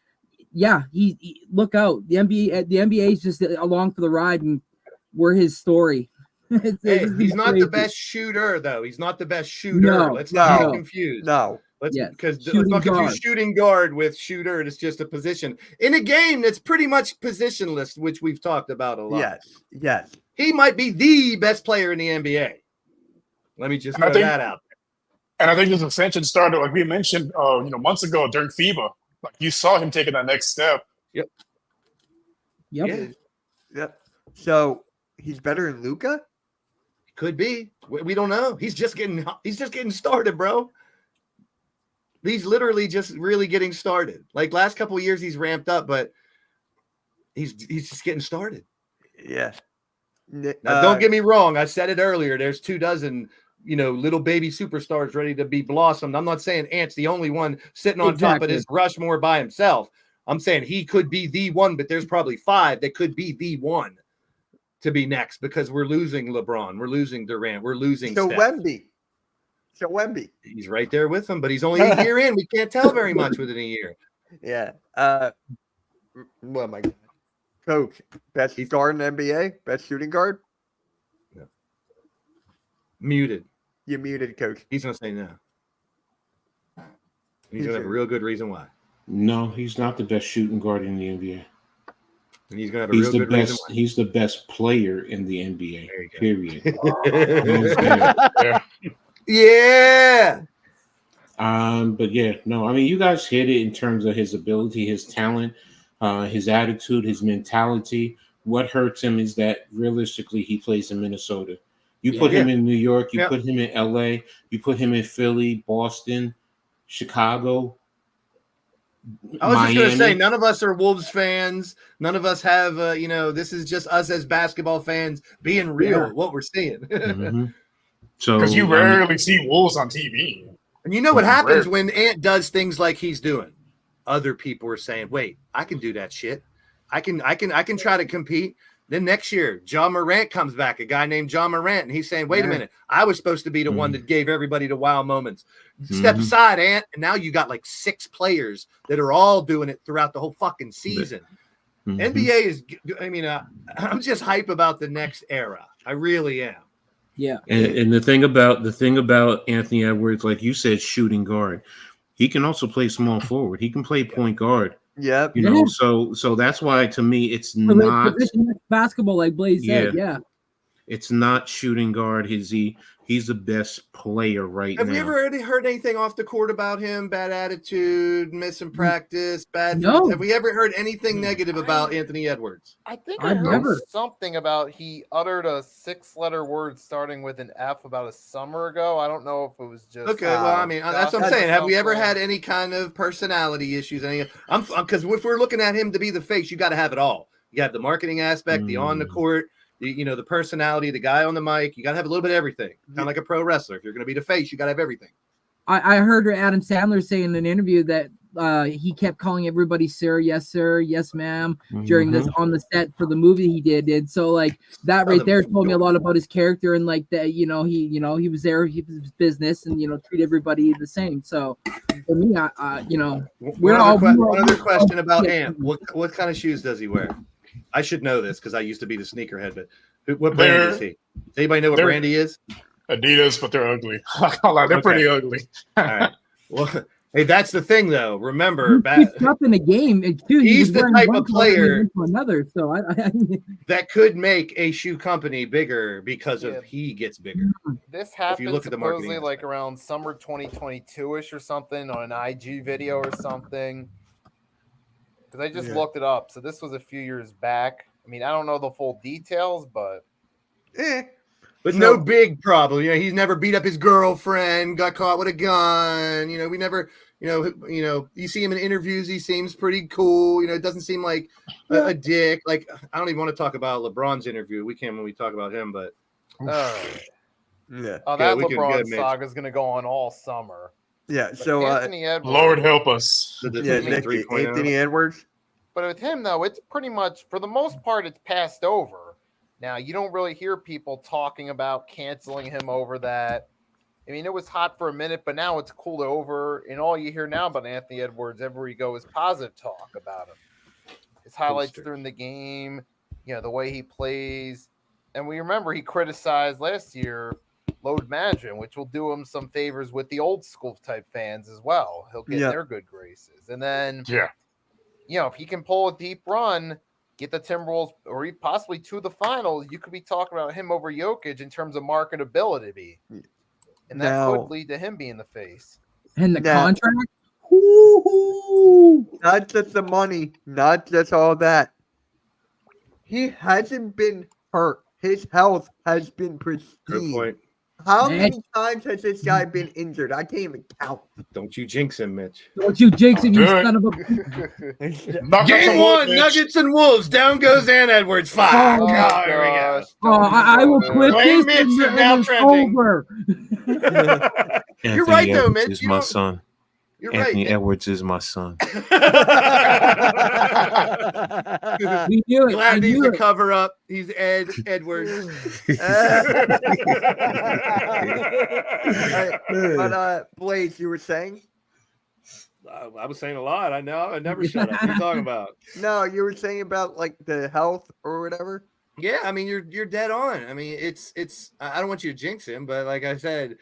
Yeah, he look out. The NBA is just along for the ride, and we're his story. He's not the best shooter, though. He's not the best shooter. No, Let's not get confused. No. Let's not confuse shooting guard with shooter. It's just a position in a game that's pretty much positionless, which we've talked about a lot. Yes. He might be the best player in the NBA. Let me just throw that out there. And I think this ascension started, like we mentioned, months ago during FIBA. Like you saw him taking that next step. Yep. So he's better than Luka? Could be. We don't know. He's just getting started, bro. He's literally just really getting started. Like last couple of years, he's ramped up, but he's just getting started. Yeah. Now, don't get me wrong. I said it earlier. There's 24, little baby superstars ready to be blossomed. I'm not saying Ant's the only one sitting on top of this Rushmore by himself. I'm saying he could be the one, but there's probably 5 that could be the one to be next because we're losing LeBron. We're losing Durant. We're losing Steph. Wemby. He's right there with him, but he's only a year in. We can't tell very much within a year. Yeah. What am I? Coach, best guard in the NBA? Best shooting guard? No. Muted. You're muted, Coach. He's going to say no. He's going to have a real good reason why. No, he's not the best shooting guard in the NBA. And he's going to have a real good reason why. He's the best player in the NBA, period. Yeah. But yeah, no, I mean, you guys hit it in terms of his ability, his talent, his attitude, his mentality. What hurts him is that realistically he plays in Minnesota. You put him in New York, you put him in LA, you put him in Philly, Boston, Chicago. I was Miami. just going to say, none of us are Wolves fans. None of us have, this is just us as basketball fans being real, what we're seeing. Mm-hmm. So because you rarely see Wolves on TV. And you know what happens when Ant does things like he's doing? Other people are saying, "Wait, I can do that shit. I can try to compete." Then next year, John Morant comes back, a guy named John Morant, and he's saying, "Wait a minute, I was supposed to be the one that gave everybody the wow moments." Step aside, Ant, and now you got like 6 players that are all doing it throughout the whole fucking season. NBA is, I'm just hype about the next era. I really am. Yeah. And the thing about Anthony Edwards, like you said, shooting guard. He can also play small forward. He can play point guard. Yep. You know, so that's why to me it's For the not position basketball, like Blaze said. Yeah. it's not shooting guard. He's the best player right Have now. you ever heard anything off the court about him? Bad attitude, missing practice, bad. No. Have we ever heard anything negative about Anthony Edwards? I think I I've heard never. something about he uttered a 6-letter word starting with an F about a summer ago. I don't know if it was just Okay, well, I mean, that's what I'm just saying. Have we ever something. had any kind of personality issues? Because if we're looking at him to be the face, you got to have it all. You got the marketing aspect, the on the court, the personality, the guy on the mic. You got to have a little bit of everything. Kind of like a pro wrestler. If you're going to be the face, you got to have everything. I heard Adam Sandler say in an interview that he kept calling everybody sir, yes, ma'am, during this on the set for the movie he did. So like that right there told me a lot about his character and like that, he was there, he was his business and, treat everybody the same. So for me, One other question about Ant. What kind of shoes does he wear? I should know this because I used to be the sneakerhead, but what brand is he? Does anybody know what brand he is? Adidas, but they're ugly. They're pretty ugly. All right. Well, hey, that's the thing, though. Remember, he's up in a game too. He's the type of player into another. So that could make a shoe company bigger because of he gets bigger. This happened look at the supposedly marketing like around summer 2022-ish or something on an IG video or something. Because I just looked it up. So this was a few years back. I mean, I don't know the full details, but But no big problem. He's never beat up his girlfriend, got caught with a gun. We never, you see him in interviews, he seems pretty cool. It doesn't seem like a dick. Like, I don't even want to talk about LeBron's interview. We can when we talk about him, but that we can LeBron get Mitch. saga is going to go on all summer. Yeah. But So Anthony Edwards, Lord help us. Nick, Anthony Edwards. But with him, though, it's pretty much, for the most part, it's passed over. Now, you don't really hear people talking about canceling him over that. I mean, it was hot for a minute, but now it's cooled over. And all you hear now about Anthony Edwards, everywhere you go, is positive talk about him. His highlights during the game, the way he plays. And we remember he criticized last year load management, which will do him some favors with the old school type fans as well. He'll get in their good graces. And then, if he can pull a deep run, get the Timberwolves or possibly to the finals, you could be talking about him over Jokic in terms of marketability. And that could lead to him being the face. And the contract? Not just the money, not just all that. He hasn't been hurt. His health has been pristine. Good point. How many times has this guy been injured? I can't even count. Don't you jinx him, Mitch. Don't you jinx him, you son of a... Game one, Nuggets and Wolves. Down goes Ant Edwards. 5. Oh, Here we go. I will quit Blame this. Mitch, and now it's trending. over. You're right, though, Edwards Mitch. is my son. You're Anthony right. Edwards is my son. We knew it. Glad We he's knew the it. cover up. He's Ed Edwards. But Blaze, you were saying? I was saying a lot. I know. I never shut up. What are you talking about? No, you were saying about like the health or whatever. Yeah, I mean you're dead on. I mean it's I don't want you to jinx him, but like I said,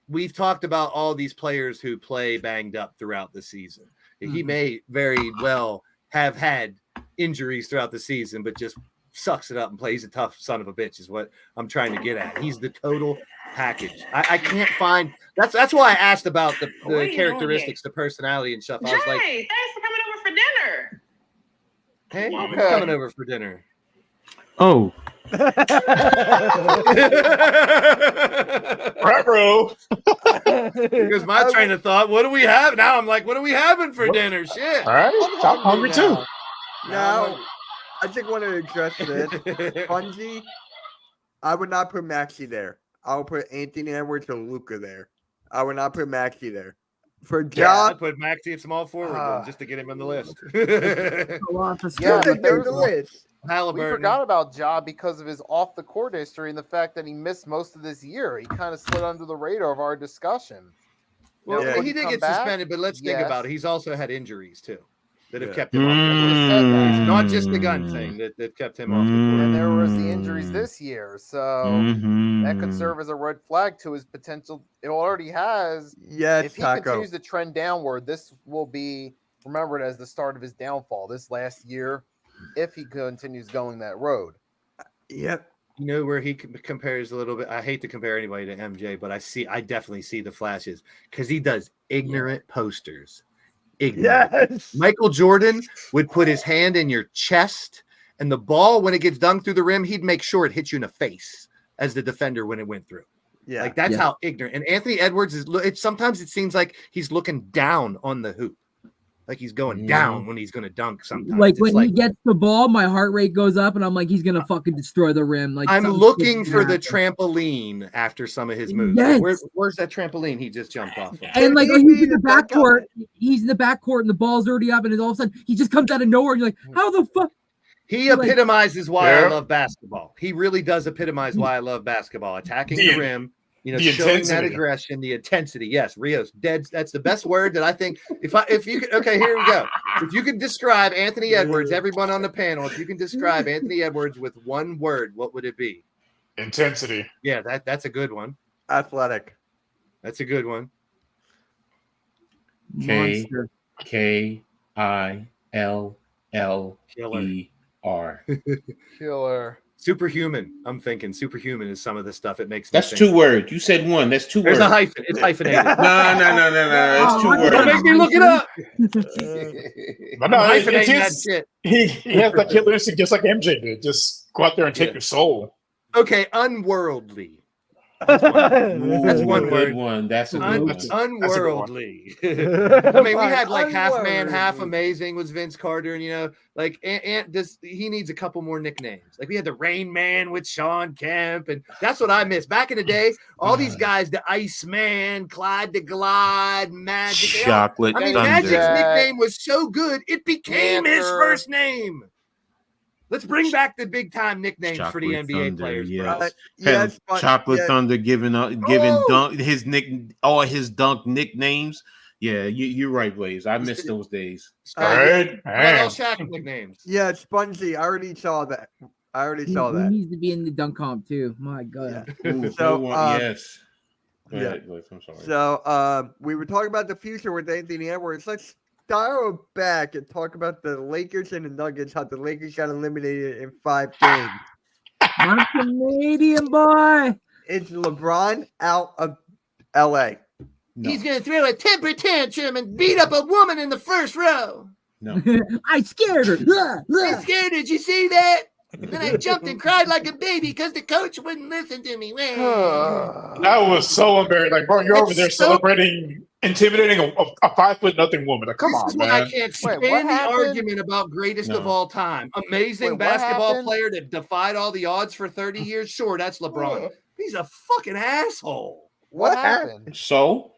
we've talked about all these players who play banged up throughout the season. He may very well have had injuries throughout the season, but just sucks it up and plays a tough son of a bitch is what I'm trying to get at. He's the total package. I can't find that's why I asked about the characteristics, the personality and stuff. I was like, thanks for coming over for dinner. hey, who's coming over for dinner? Oh, Bro. Because my train of thought, what do we have? Now I'm like, what are we having for dinner? Shit. All right. I'm hungry too. Now, I just want to address this. Fungi, I would not put Maxey there. I would put Anthony Edwards or Luka there. I would not put Maxey there. For Yeah, I Ja, put Maxey at small forward then, just to get him on the list. Yeah, to but there make the was- list. We Halliburton. forgot about Ja because of his off the court history and the fact that he missed most of this year. He kind of slid under the radar of our discussion. Well, Yeah. he did Come get back? suspended, but let's think Yes. about it. He's also had injuries too that have Yeah. kept him off. It's not just the gun thing that kept him off the court. And there was the injuries this year, so that could Mhm. serve as a red flag to his potential. It already has. Yes, If he Taco. continues to trend downward, this will be remembered as the start of his downfall this last year, if he continues going that road. Yep. You know where he compares a little bit. I hate to compare anybody to MJ, but I definitely see the flashes because he does ignorant posters. Ignorant. Yes. Michael Jordan would put his hand in your chest, and the ball, when it gets dunked through the rim, he'd make sure it hit you in the face as the defender when it went through. Yeah. Like that's how ignorant. And Anthony Edwards sometimes it seems like he's looking down on the hoop. Like he's going down when he's going to dunk sometimes. Like It's when he gets the ball, my heart rate goes up, and I'm like, he's gonna fucking destroy the rim. Like I'm something looking shit's for gonna the happen. trampoline after some of his moves. Yes. Where's that trampoline he just jumped off of? And like, He oh, he's be in the the backup. backcourt. He's in the backcourt, and the ball's already up, and all of a sudden he just comes out of nowhere. And you're like, how the fuck? He epitomizes why I Yeah. love basketball. He really does epitomize why I love basketball. Attacking the The- rim, the showing that intensity. aggression, the intensity. Yes, Rios, dead. That's the best word that I think. If you could, okay, here we go. If you could describe Anthony Edwards, everyone on the panel, if you can describe Anthony Edwards with one word, what would it be? Intensity. Yeah, that's a good one. Athletic. That's a good one. Monster. KILLER. Killer. Superhuman. I'm thinking superhuman is some of the stuff it makes. me That's think. 2 words. You said one. That's 2 There's words. a hyphen. It's hyphenated. No. It's 2 Oh, words. Don't make me look it up. But no, I'm it- hyphenating it's that his, shit. he has that killer instinct just like MJ did. Just go out there and take Yeah. your soul. Okay, unworldly. That's That's one good word. one. That's a good one. Unworldly. I mean, we had like half man, half Unworldly. amazing was Vince Carter, and like he needs a couple more nicknames. Like we had the Rain Man with Sean Kemp, and that's what I miss back in the day. All these guys, the Iceman, Clyde the Glide, Magic. Chocolate I mean, Thunder. Magic's Yeah. nickname was so good it became his Panther. first name. Let's bring back the big time nicknames for the Chocolate NBA Thunder, players, yes. bro. Yes, but- Chocolate yeah. Thunder giving Oh! dunk all his dunk nicknames. Yeah, you're right, Blaze. I miss those days. All right. What about all Man. Shaq nicknames? Yeah, Spongy. I already saw that. He needs to be in the dunk comp too. My God. Ooh, So, good one. Yes. Go yeah. ahead, Blaze. I'm sorry. So we were talking about the future with Anthony Edwards. Let's dial it back and talk about the Lakers and the Nuggets, how the Lakers got eliminated in 5 games. My Canadian boy. Is LeBron out of LA? No. He's gonna throw a temper tantrum and beat up a woman in the first row. No. I scared her. I'm scared. Did you see that? Then I jumped and cried like a baby because the coach wouldn't listen to me. That was so embarrassing. Like, bro, you're It's over there so- celebrating, intimidating a 5'0" woman. Like, come This on, is why I man. can't Wait, stand what the happened? argument about greatest of No. all time. Amazing Wait, what basketball happened? player that defied all the odds for 30 years. Sure, that's LeBron. He's a fucking asshole. What happened? So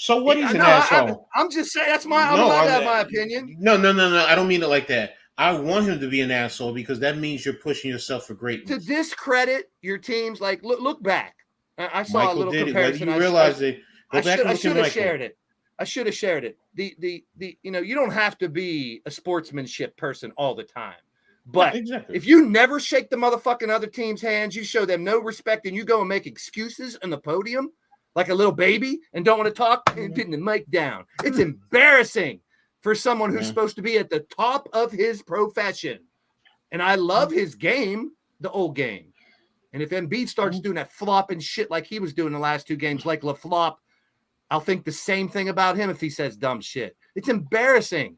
what? He's an No, asshole. I'm just saying that's I'm No, allowed to I'm- have my opinion. No. I don't mean it like that. I want him to be an asshole because that means you're pushing yourself for To greatness. discredit your teams, like look back. I saw a Michael little did it. comparison. You realize that. Go I back and look should at have Michael. shared it. I should have shared it. The you don't have to be a sportsmanship person all the time. But Exactly. if you never shake the motherfucking other team's hands, you show them no respect, and you go and make excuses on the podium like a little baby and don't want to talk and putting the mic down. It's embarrassing for someone who's Yeah. supposed to be at the top of his profession. And I love his game, the old game. And if Embiid starts doing that flopping shit like he was doing the last 2 games, like LaFlop, I'll think the same thing about him if he says dumb shit. It's embarrassing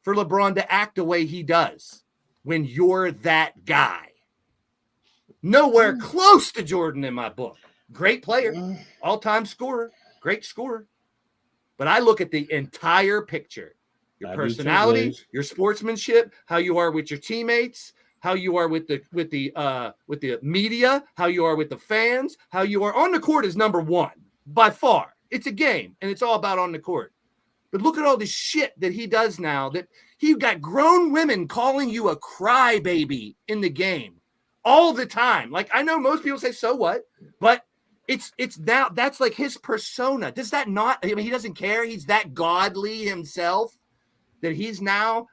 for LeBron to act the way he does when you're that guy. Nowhere close to Jordan in my book. Great player, all-time scorer, great scorer. But I look at the entire picture. Your I do too, personality, Blaze. your sportsmanship, how you are with your teammates, how you are with the media, how you are with the fans, how you are on the court is number 1 by far. It's a game, and it's all about on the court. But look at all the shit that he does now. That he got grown women calling you a crybaby in the game all the time. Like I know most people say, "So what?" But it's now that's like his persona. Does that not? I mean, he doesn't care. He's that godly himself that he's now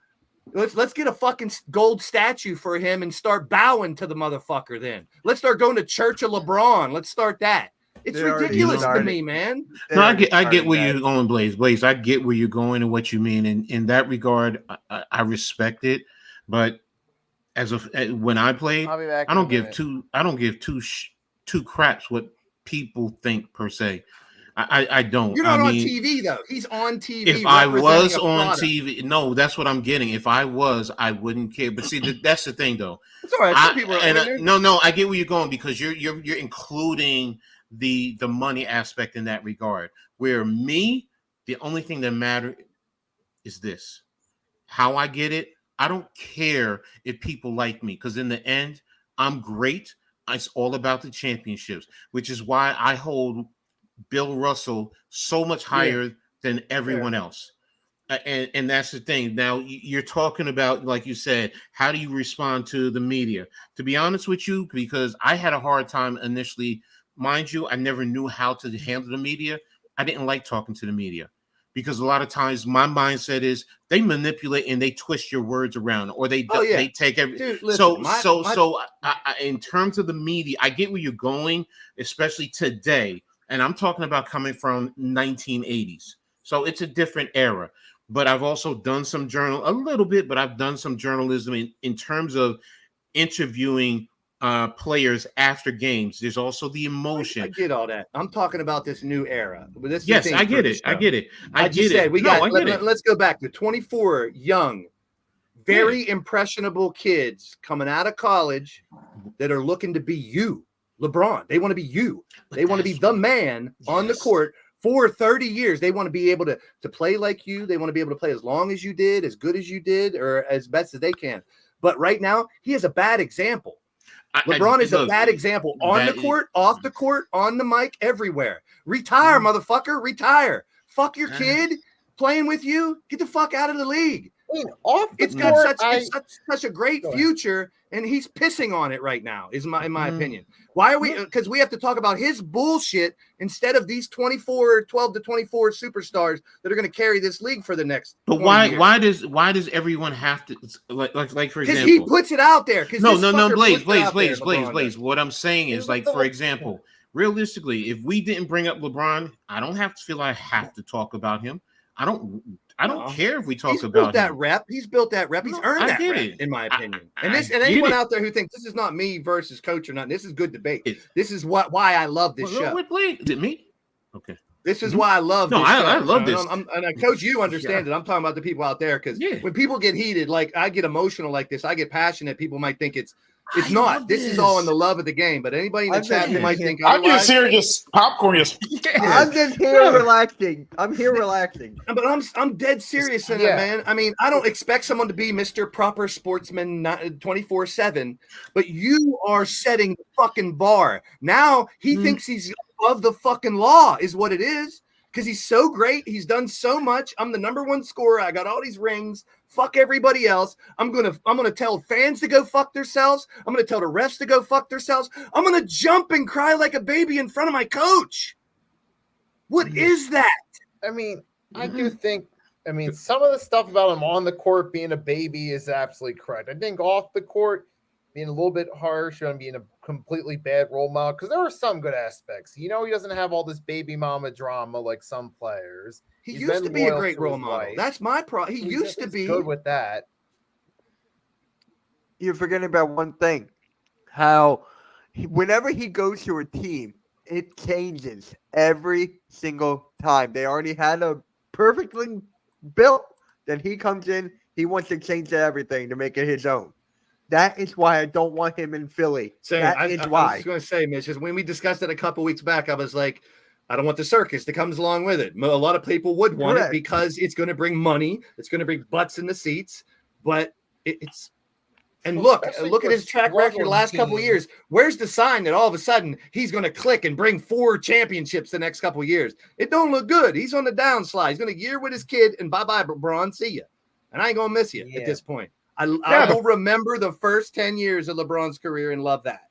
Let's get a fucking gold statue for him and start bowing to the motherfucker. Then let's start going to church of LeBron. Let's start that. It's They already ridiculous to started. me, man. No, I get Started where that. you're going, Blaze. Blaze, I get where you're going and what you mean. And in that regard, I respect it. But when I played, I'll be back I in a don't give minute. two craps what people think per se. I don't. You're not I on mean, TV though. He's on TV. if I representing was a on product. TV, no, that's what I'm getting. If I was, I wouldn't care. But see, that's the thing, though. It's all right. Some people are. No, I get where you're going because you're including the money aspect in that regard. Where me, the only thing that matters is this: how I get it. I don't care if people like me because in the end, I'm great. It's all about the championships, which is why I hold Bill Russell so much higher than everyone else. And that's the thing. Now you're talking about, like you said, how do you respond to the media? To be honest with you, because I had a hard time initially, mind you, I never knew how to handle the media. I didn't like talking to the media because a lot of times my mindset is they manipulate and they twist your words around, or they take everything. So in terms of the media, I get where you're going, especially today. And I'm talking about coming from 1980s. So it's a different era. But I've also done some a little bit, but I've done some journalism in terms of interviewing players after games. There's also the emotion. I get all that. I'm talking about this new era. But this is yes, the thing I get for it. the I show. get it. I just said we got. I get it. Let's go back to 24 young, very impressionable kids coming out of college that are looking to be you, LeBron. They want to be you. They want to be the man on the court for 30 years. They want to be able to play like you. They want to be able to play as long as you did, as good as you did, or as best as they can. But right now, he is a bad example. LeBron is a bad example on the court, off the court, on the mic, everywhere. Retire, motherfucker. Retire. Fuck your kid playing with you. Get the fuck out of the league. It's got such a great future, and he's pissing on it right now, in my opinion. Why are we? Because we have to talk about his bullshit instead of these 12 to 24 superstars that are going to carry this league for the next. But why does everyone have to like for example? Because he puts it out there. No, Blaze. What I'm saying is, like, for example, realistically, if we didn't bring up LeBron, I don't have to feel I have to talk about him. I don't care if we talk about that him. rep. He's built that rep. He's earned that rep, in my opinion. And anyone out there who thinks this is not me versus coach or not, this is good debate. This is why I love this show. Is it me? Okay. This is why I love this show. I love this. And Coach, you understand it. I'm talking about the people out there because when people get heated, like I get emotional like this, I get passionate. People might think it's not. This is all in the love of the game. But anybody in the chat who might think I'm just here, just popcorn. I'm just here relaxing. I'm here relaxing. But I'm dead serious in it, man. I mean, I don't expect someone to be Mr. Proper Sportsman 24/7, but you are setting the fucking bar. Now he thinks he's above the fucking law, is what it is. Because he's so great. He's done so much. I'm the number one scorer. I got all these rings. Fuck everybody else. I'm gonna tell fans to go fuck themselves. I'm gonna tell the refs to go fuck themselves. I'm gonna jump and cry like a baby in front of my coach. What is that? I mean, I do think. I mean, some of the stuff about him on the court being a baby is absolutely correct. I think off the court, being a little bit harsh on being a completely bad role model, because there are some good aspects. You know, he doesn't have all this baby mama drama like some players. He used to be a great role model. That's my problem. He used to be good with that. You're forgetting about one thing. How whenever he goes to a team, it changes every single time. They already had a perfectly built. Then he comes in, he wants to change everything to make it his own. That is why I don't want him in Philly. That is why. I was going to say, Mitch, is when we discussed it a couple weeks back, I was like, I don't want the circus that comes along with it. A lot of people would want it because it's going to bring money. It's going to bring butts in the seats. But it's and look at his track record the last couple of years. Where's the sign that all of a sudden he's going to click and bring 4 championships the next couple of years? It don't look good. He's on the downslide. He's going to year with his kid and bye-bye, LeBron. See ya. And I ain't going to miss you at this point. I will remember the first 10 years of LeBron's career and love that.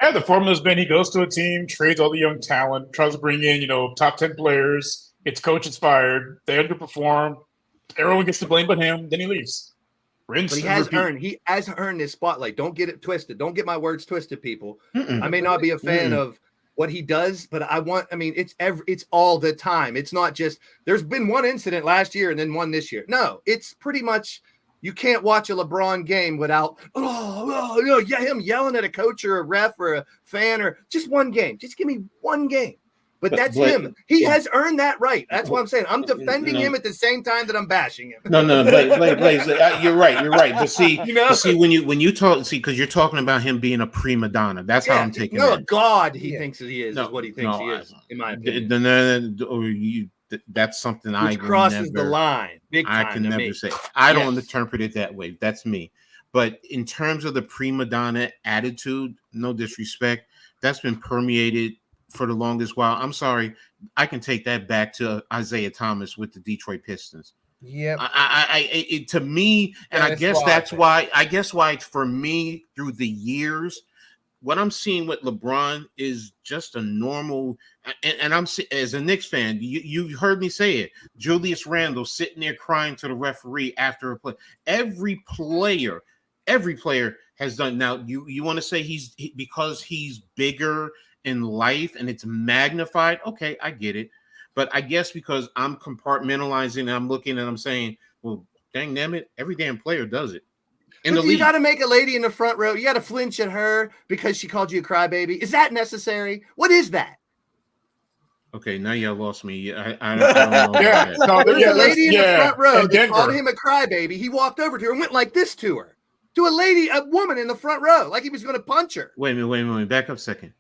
And the formula's been he goes to a team, trades all the young talent, tries to bring in, top 10 players, gets coach inspired, they underperform. Everyone gets to blame but him. Then he leaves. Rinse But he and has repeat. earned this spotlight. Don't get it twisted. Don't get my words twisted, people. Mm-mm. I may not be a fan of what he does, but it's all the time. It's not just there's been one incident last year and then one this year. No, it's pretty much you can't watch a LeBron game without him yelling at a coach or a ref or a fan or just one game. Just give me one game. But that's him. He has earned that right. That's what I'm saying. I'm defending him at the same time that I'm bashing him. No, Blaze, you're right. But see, when you talk, because you're talking about him being a prima donna. That's how I'm taking it. God, he thinks that he is what he thinks he is, in my opinion. That's something Which crosses the line. Big time I can never say. I don't interpret it that way. That's me. But in terms of the prima donna attitude, no disrespect, that's been permeated for the longest while. I'm sorry, I can take that back to Isaiah Thomas with the Detroit Pistons. Yeah, to me, and I guess that's why. I guess why for me through the years, what I'm seeing with LeBron is just a normal. And I'm as a Knicks fan, you've heard me say it. Julius Randle sitting there crying to the referee after a play. Every player has done. Now you want to say because he's bigger in life and it's magnified. Okay, I get it. But I guess because I'm compartmentalizing and I'm looking and I'm saying, well, dang damn it, every damn player does it. But you got to make a lady in the front row. You got to flinch at her because she called you a crybaby. Is that necessary? What is that? Okay, now you lost me. I don't know. There's a lady in the front row that called him a crybaby. He walked over to her and went like this to her. To a woman in the front row, like he was going to punch her. Wait a minute. Back up a second.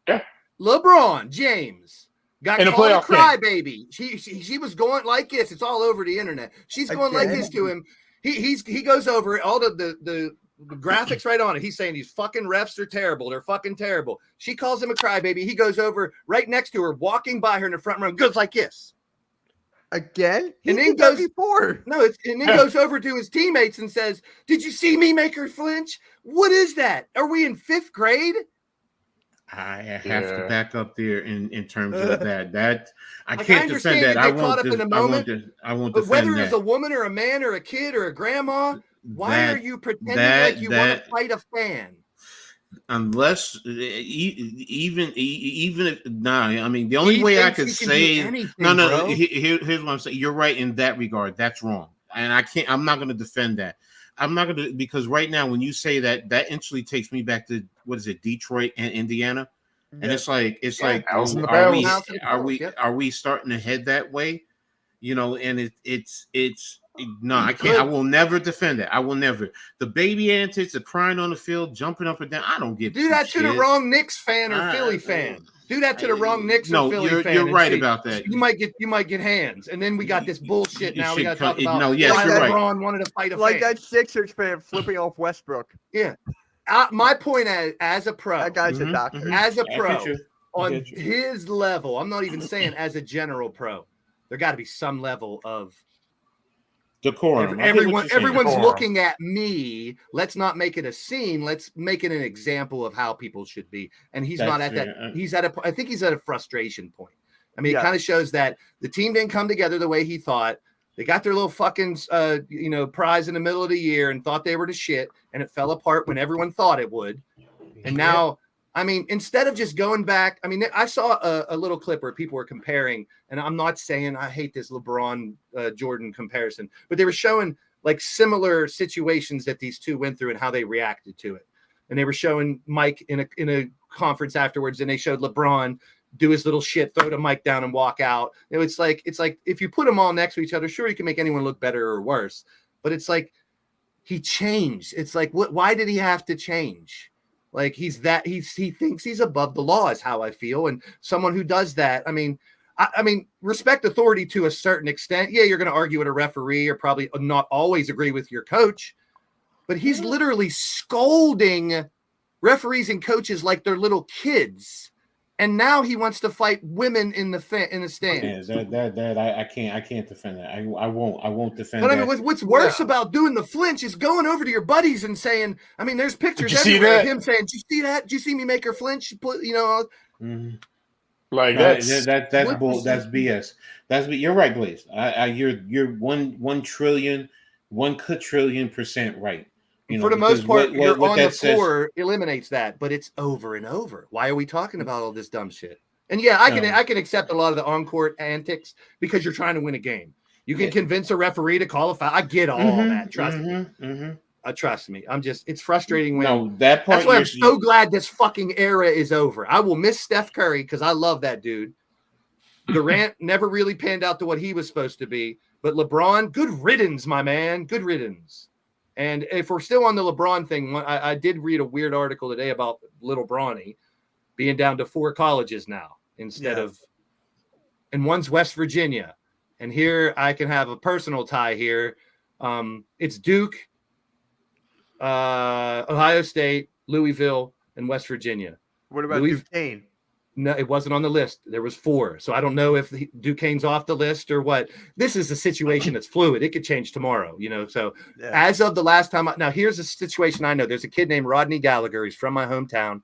Yeah. LeBron James got in a called a playoff crybaby. She was going like this. It's all over the internet. She's going like this to him. He goes over all the graphics right on it. He's saying these fucking refs are terrible. They're fucking terrible. She calls him a crybaby. He goes over right next to her, walking by her in the front row, goes like this. Again? And then goes before. No, and then goes over to his teammates and says, "Did you see me make her flinch? What is that? Are we in 5th grade?" I have to back up there in terms of that. That I can't defend that. I won't defend whether that. it's a woman or a man or a kid or a grandma, why are you pretending like you want to fight a fan? Unless even if I mean the only way I could say here's what I'm saying. You're right in that regard. That's wrong, and I'm not going to defend that. I'm not going to, because right now when you say that instantly takes me back to Detroit and Indiana, and it's like are we starting to head that way? You know, and it's no, I can't. I will never defend it. I will never. The baby antics, the crying on the field, jumping up and down. I don't give. Do that to the wrong Knicks fan or Philly fan. Do that to the wrong Knicks or Philly fan. You're right about that. You might get hands, and then we got this bullshit. Now we got to talk about why you're right. LeBron wanted to fight a like fan. that Sixers fan flipping off Westbrook. Yeah, my point as a pro, that guy's a doctor. As a pro on his level, I'm not even saying as a general pro. There got to be some level of decorum. Everyone's looking at me. Let's not make it a scene. Let's make it an example of how people should be. And he's not at that. I think he's at a frustration point. I mean, it kind of shows that the team didn't come together the way he thought. They got their little fucking, prize in the middle of the year and thought they were the shit, and it fell apart when everyone thought it would. And now, I mean, instead of just going back, I mean, I saw a little clip where people were comparing, and I'm not saying I hate this LeBron Jordan comparison, but they were showing like similar situations that these two went through and how they reacted to it. And they were showing Mike in a conference afterwards, and they showed LeBron do his little shit, throw the mic down and walk out. It's like if you put them all next to each other, sure, you can make anyone look better or worse, but it's like he changed. It's like, why did he have to change? Like he thinks he's above the law is how I feel. And someone who does that, I mean, respect authority to a certain extent. Yeah, you're going to argue with a referee or probably not always agree with your coach, but he's literally scolding referees and coaches like they're little kids. And now he wants to fight women in the stands. I can't defend that. I won't defend that. But I mean, what's worse about doing the flinch is going over to your buddies and saying, I mean, there's pictures everywhere of him saying, "Did you see that? Did you see me make her flinch?" Like No, that's that's What bull. That's BS. You're right, Blaze. You're 1 quadrillion% right. You For know, the most because part, you're what on the that says. floor eliminates that, but it's over and over. Why are we talking about all this dumb shit? And yeah, I No. can accept a lot of the on-court antics because you're trying to win a game. You can Yeah. convince a referee to call a foul. I get all that. Trust me. It's frustrating when. No, that part. That's why I'm so glad this fucking era is over. I will miss Steph Curry because I love that dude. Durant never really panned out to what he was supposed to be, but LeBron, good riddance, my man. Good riddance. And if we're still on the LeBron thing, I did read a weird article today about little Bronny being down to 4 colleges now instead of, and one's West Virginia. And here I can have a personal tie here. It's Duke, Ohio State, Louisville, and West Virginia. What about Duquesne? No, it wasn't on the list. There was 4. So I don't know if Duquesne's off the list or what. This is a situation that's fluid. It could change tomorrow, you know. So as of the last time, now here's a situation I know. There's a kid named Rodney Gallagher. He's from my hometown.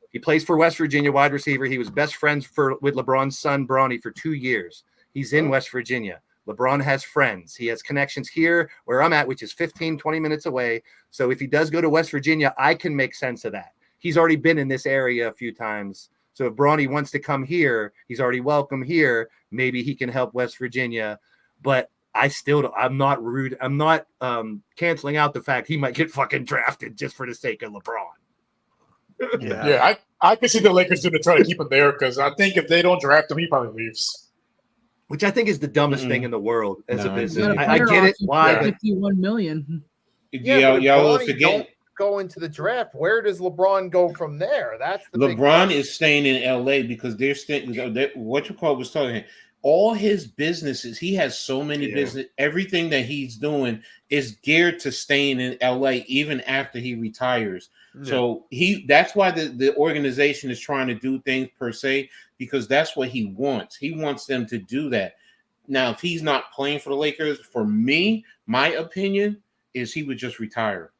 He plays for West Virginia, wide receiver. He was best friends with LeBron's son, Bronny, for 2 years. He's in West Virginia. LeBron has friends. He has connections here where I'm at, which is 15, 20 minutes away. So if he does go to West Virginia, I can make sense of that. He's already been in this area a few times. So if Bronny wants to come here, he's already welcome here. Maybe he can help West Virginia. But I'm not rude. I'm not canceling out the fact he might get fucking drafted just for the sake of LeBron. Yeah, I can see the Lakers going to try to keep him there because I think if they don't draft him, he probably leaves. Which I think is the dumbest thing in the world as a business. You got a I player get it. option for Why? 51 million. Yeah, y'all but forget. don't go into the draft. Where does LeBron go from there? That's the big LeBron question. is staying in LA because they're staying. What you call was talking. All his businesses, he has so many business. Everything that he's doing is geared to staying in LA even after he retires. Yeah. So that's why the organization is trying to do things per se, because that's what he wants. He wants them to do that. Now, if he's not playing for the Lakers, for me, my opinion is he would just retire.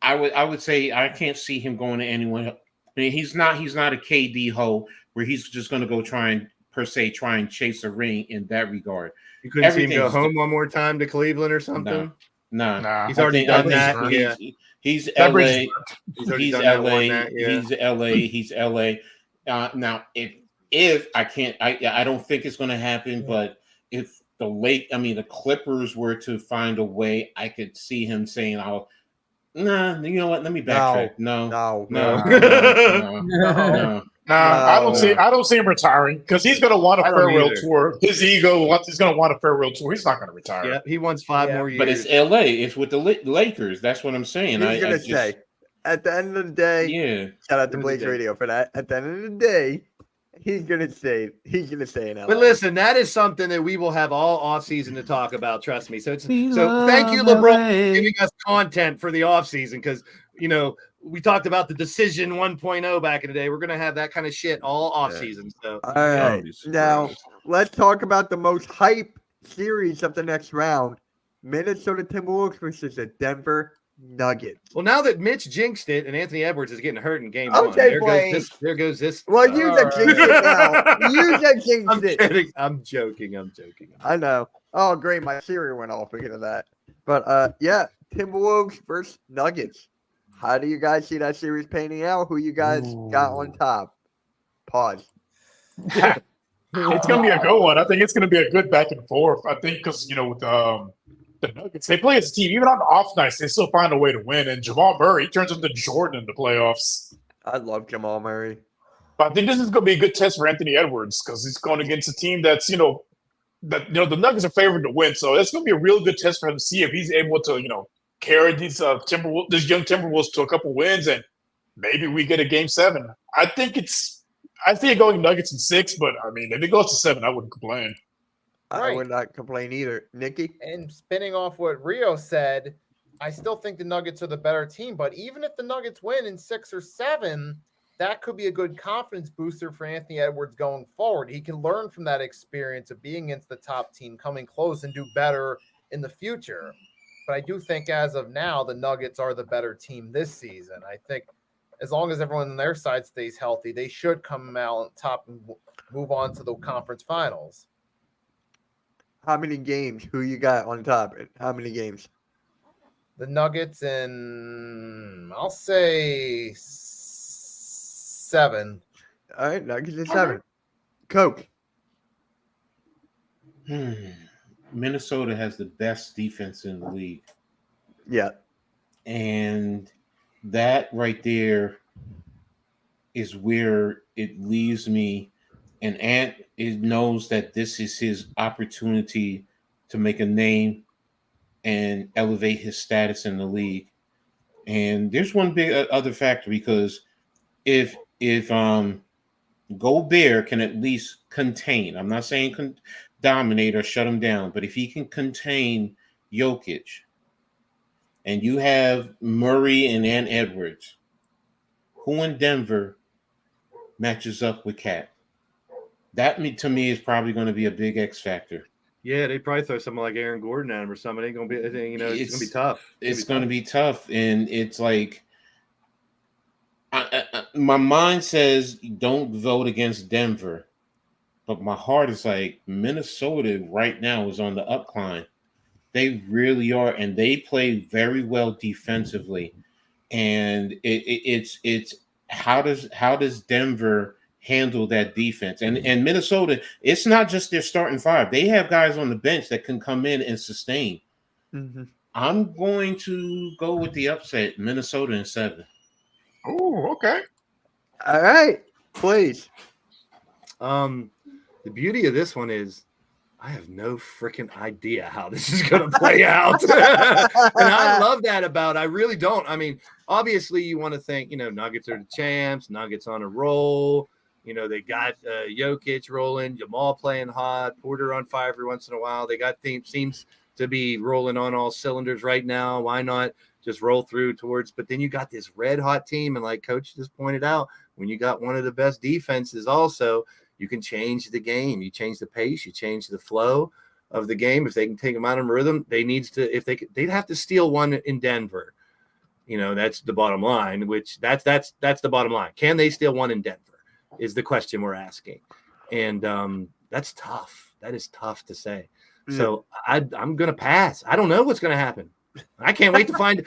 I would say I can't see him going to anyone. I mean, he's not a KD hoe where he's just going to go try and chase a ring in that regard. You couldn't see him go home one more time to Cleveland or something? No. He's already done that. Yeah. He's LA. He's LA. Yeah. He's LA. He's LA. Now, if I can't, I don't think it's going to happen. But if the Clippers were to find a way, I could see him saying, "I'll." Nah, you know what? Let me backtrack. No. I don't see him retiring because he's going to want a farewell tour. His ego he's going to want a farewell tour. He's not going to retire. Yeah, he wants 5 more years. But it's LA. It's with the Lakers. That's what I'm saying. He's going to say, at the end of the day, shout out to Blaze Radio for that. At the end of the day, he's going to say in LA. But listen, that is something that we will have all offseason to talk about. Trust me. So thank you, LeBron, for giving us content for the offseason because, we talked about the decision 1.0 back in the day. We're going to have that kind of shit all offseason. So, all right. Now, let's talk about the most hype series of the next round. Minnesota Timberwolves versus the Denver Nuggets. Well, now that Mitch jinxed it and Anthony Edwards is getting hurt in game okay, 1, there goes this. Well, you said jinxed it now. You said jinxed it. Kidding. I'm joking. I know. Oh, great. My Siri went off because of that. But, Timberwolves versus Nuggets. How do you guys see that series painting out? Who you guys got on top? Pause. It's going to be a good one. I think it's going to be a good back and forth. I think because, with the Nuggets, they play as a team. Even on the off nights, they still find a way to win. And Jamal Murray turns into Jordan in the playoffs. I love Jamal Murray. But I think this is going to be a good test for Anthony Edwards because he's going against a team that's, the Nuggets are favored to win. So it's going to be a real good test for him to see if he's able to, carry these young Timberwolves to a couple wins, and maybe we get a game 7. I see it going Nuggets in 6, but I mean, if it goes to 7, I wouldn't complain. I would not complain either. Nikki? And spinning off what Rio said, I still think the Nuggets are the better team, but even if the Nuggets win in 6 or 7, that could be a good confidence booster for Anthony Edwards going forward. He can learn from that experience of being against the top team, coming close, and do better in the future. But I do think as of now, the Nuggets are the better team this season. I think as long as everyone on their side stays healthy, they should come out on top and move on to the conference finals. How many games? Who you got on top? How many games? The Nuggets in, I'll say 7. All right, Nuggets in 7. Coach. Minnesota has the best defense in the league. Yeah. And that right there is where it leaves me. And Ant knows that this is his opportunity to make a name and elevate his status in the league. And there's one big other factor, because if Gobert can at least contain, I'm not saying dominate or shut him down, but if he can contain Jokic, and you have Murray and Edwards, who in Denver matches up with Cat? That to me is probably going to be a big X factor. Yeah, they probably throw someone like Aaron Gordon at him or something. It's gonna be, it's gonna be tough. It's going to be tough, and it's like, my mind says don't vote against Denver, but my heart is like Minnesota right now is on the upcline. They really are, and they play very well defensively. And it's how does Denver handle that defense? And Minnesota, it's not just their starting five. They have guys on the bench that can come in and sustain. Mm-hmm. I'm going to go with the upset, Minnesota in 7. Oh, okay. All right, please. The beauty of this one is I have no freaking idea how this is going to play out. And I love that about it. I really don't. I mean, obviously you want to think, Nuggets are the champs, Nuggets on a roll. They got Jokic rolling, Jamal playing hot, Porter on fire every once in a while. They got seems to be rolling on all cylinders right now. Why not just roll through towards? But then you got this red hot team. And like Coach just pointed out, when you got one of the best defenses also, you can change the game. You change the pace. You change the flow of the game. If they can take them out of rhythm, they'd have to steal one in Denver. That's the bottom line. Which that's the bottom line. Can they steal one in Denver? Is the question we're asking, and that's tough. That is tough to say. Yeah. So I'm gonna pass. I don't know what's gonna happen. I can't wait to find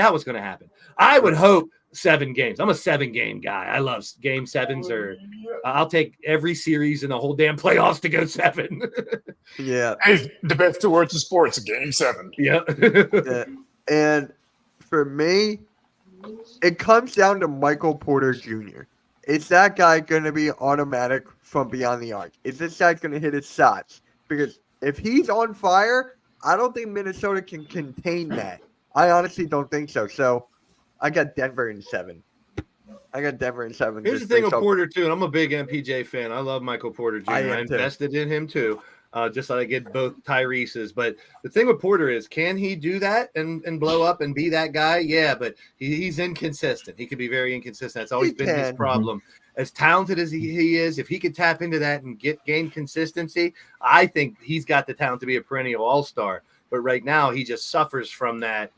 out what's gonna happen. I would hope 7 games. I'm a 7-game guy. I love game 7s, or I'll take every series in the whole damn playoffs to go 7. Yeah. Hey, the best 2 words of sports, game 7. Yeah. Yeah. And for me, it comes down to Michael Porter Jr. Is that guy going to be automatic from beyond the arc? Is this guy going to hit his shots? Because if he's on fire, I don't think Minnesota can contain that. I honestly don't think so. So I got Denver in 7. Here's the thing with Porter, too, and I'm a big MPJ fan. I love Michael Porter Jr. I invested in him, too, just so I get both Tyrese's. But the thing with Porter is, can he do that and blow up and be that guy? Yeah, but he's inconsistent. He could be very inconsistent. That's always been his problem. As talented as he is, if he could tap into that and gain consistency, I think he's got the talent to be a perennial all-star. But right now, he just suffers from that.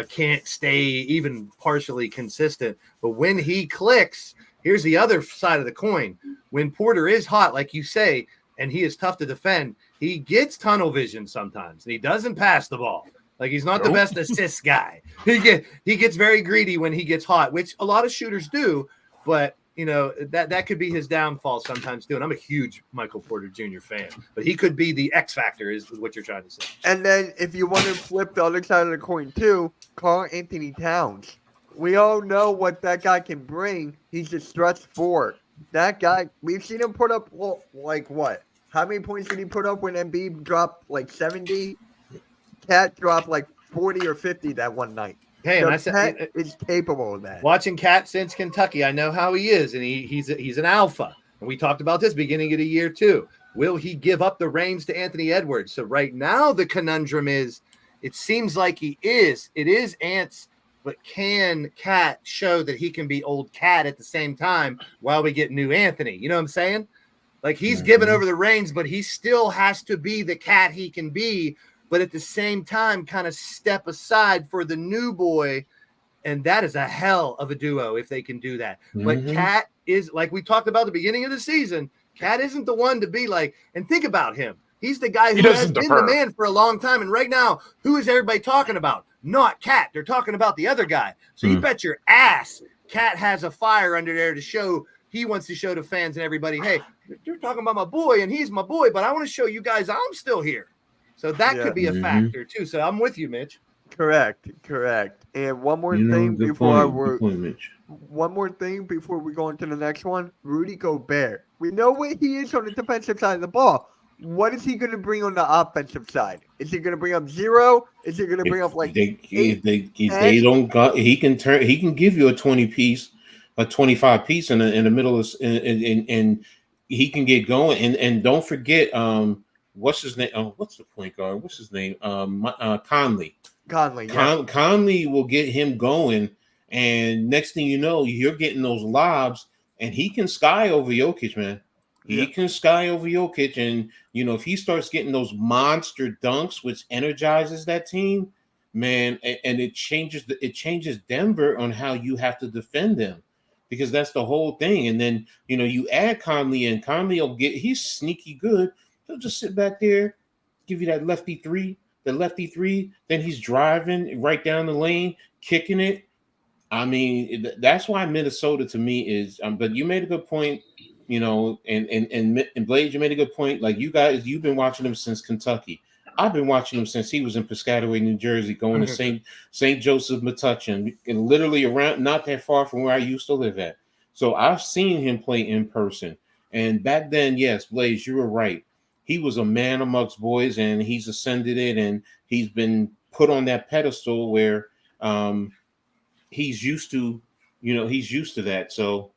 Can't stay even partially consistent. But when he clicks, here's the other side of the coin. When Porter is hot, like you say, and he is tough to defend, he gets tunnel vision sometimes, and he doesn't pass the ball. Like, he's not the best assist guy. He gets very greedy when he gets hot, which a lot of shooters do. But that could be his downfall sometimes too. And I'm a huge Michael Porter Jr. fan, but he could be the X factor, is what you're trying to say. And then if you want to flip the other side of the coin too, Karl-Anthony Towns. We all know what that guy can bring. He's a stretch 4. That guy, we've seen him put up like what? How many points did he put up when Embiid dropped like 70? Cat dropped like 40 or 50 that one night. Hey, and I said is capable of that. Watching Cat since Kentucky, I know how he is, and he's an alpha. And we talked about this beginning of the year too. Will he give up the reins to Anthony Edwards? So right now the conundrum is, it seems like he is. It is Ants, but can Cat show that he can be old Cat at the same time while we get new Anthony? You know what I'm saying? Like, he's given over the reins, but he still has to be the Cat he can be. But at the same time, kind of step aside for the new boy And that is a hell of a duo if they can do that. But Mhm. Cat is, like we talked about at the beginning of the season, Cat isn't the one to be like, and think about him. He's the guy who has doesn't been defer. the man for a long time. And right now, who is everybody talking about? Not Cat. They're talking about the other guy. So you bet your ass Cat has a fire under there to show. He wants to show the fans and everybody, hey, you're talking about my boy, and he's my boy, but I want to show you guys I'm still here. So that could be a factor too. So I'm with you, Mitch. Correct. And one more You know, thing good before point, good point, Mitch. one more thing before we go into the next one. Rudy Gobert. We know what he is on the defensive side of the ball. What is he going to bring on the offensive side? Is he going to bring up 0? Is he going to bring up like If they don't got, he can give you a 20 piece, a 25 piece in the middle of and he can get going. And don't forget what's his name? What's the point guard? What's his name? Conley. Conley will get him going, and next thing you know, you're getting those lobs, and he can sky over Jokic, man. He can sky over Jokic, and if he starts getting those monster dunks, which energizes that team, man, and it changes Denver on how you have to defend them, because that's the whole thing. And then you add Conley, and Conley he's sneaky good. He'll just sit back there, give you that lefty three. Then he's driving right down the lane, kicking it. I mean, that's why Minnesota to me is. But you made a good point, and Blade, you made a good point. Like you guys, you've been watching him since Kentucky. I've been watching him since he was in Piscataway, New Jersey, going to St. Joseph Metuchen, and literally around not that far from where I used to live at. So I've seen him play in person. And back then, yes, Blaze, you were right. He was a man amongst boys, and he's ascended it, and he's been put on that pedestal where he's used to that. So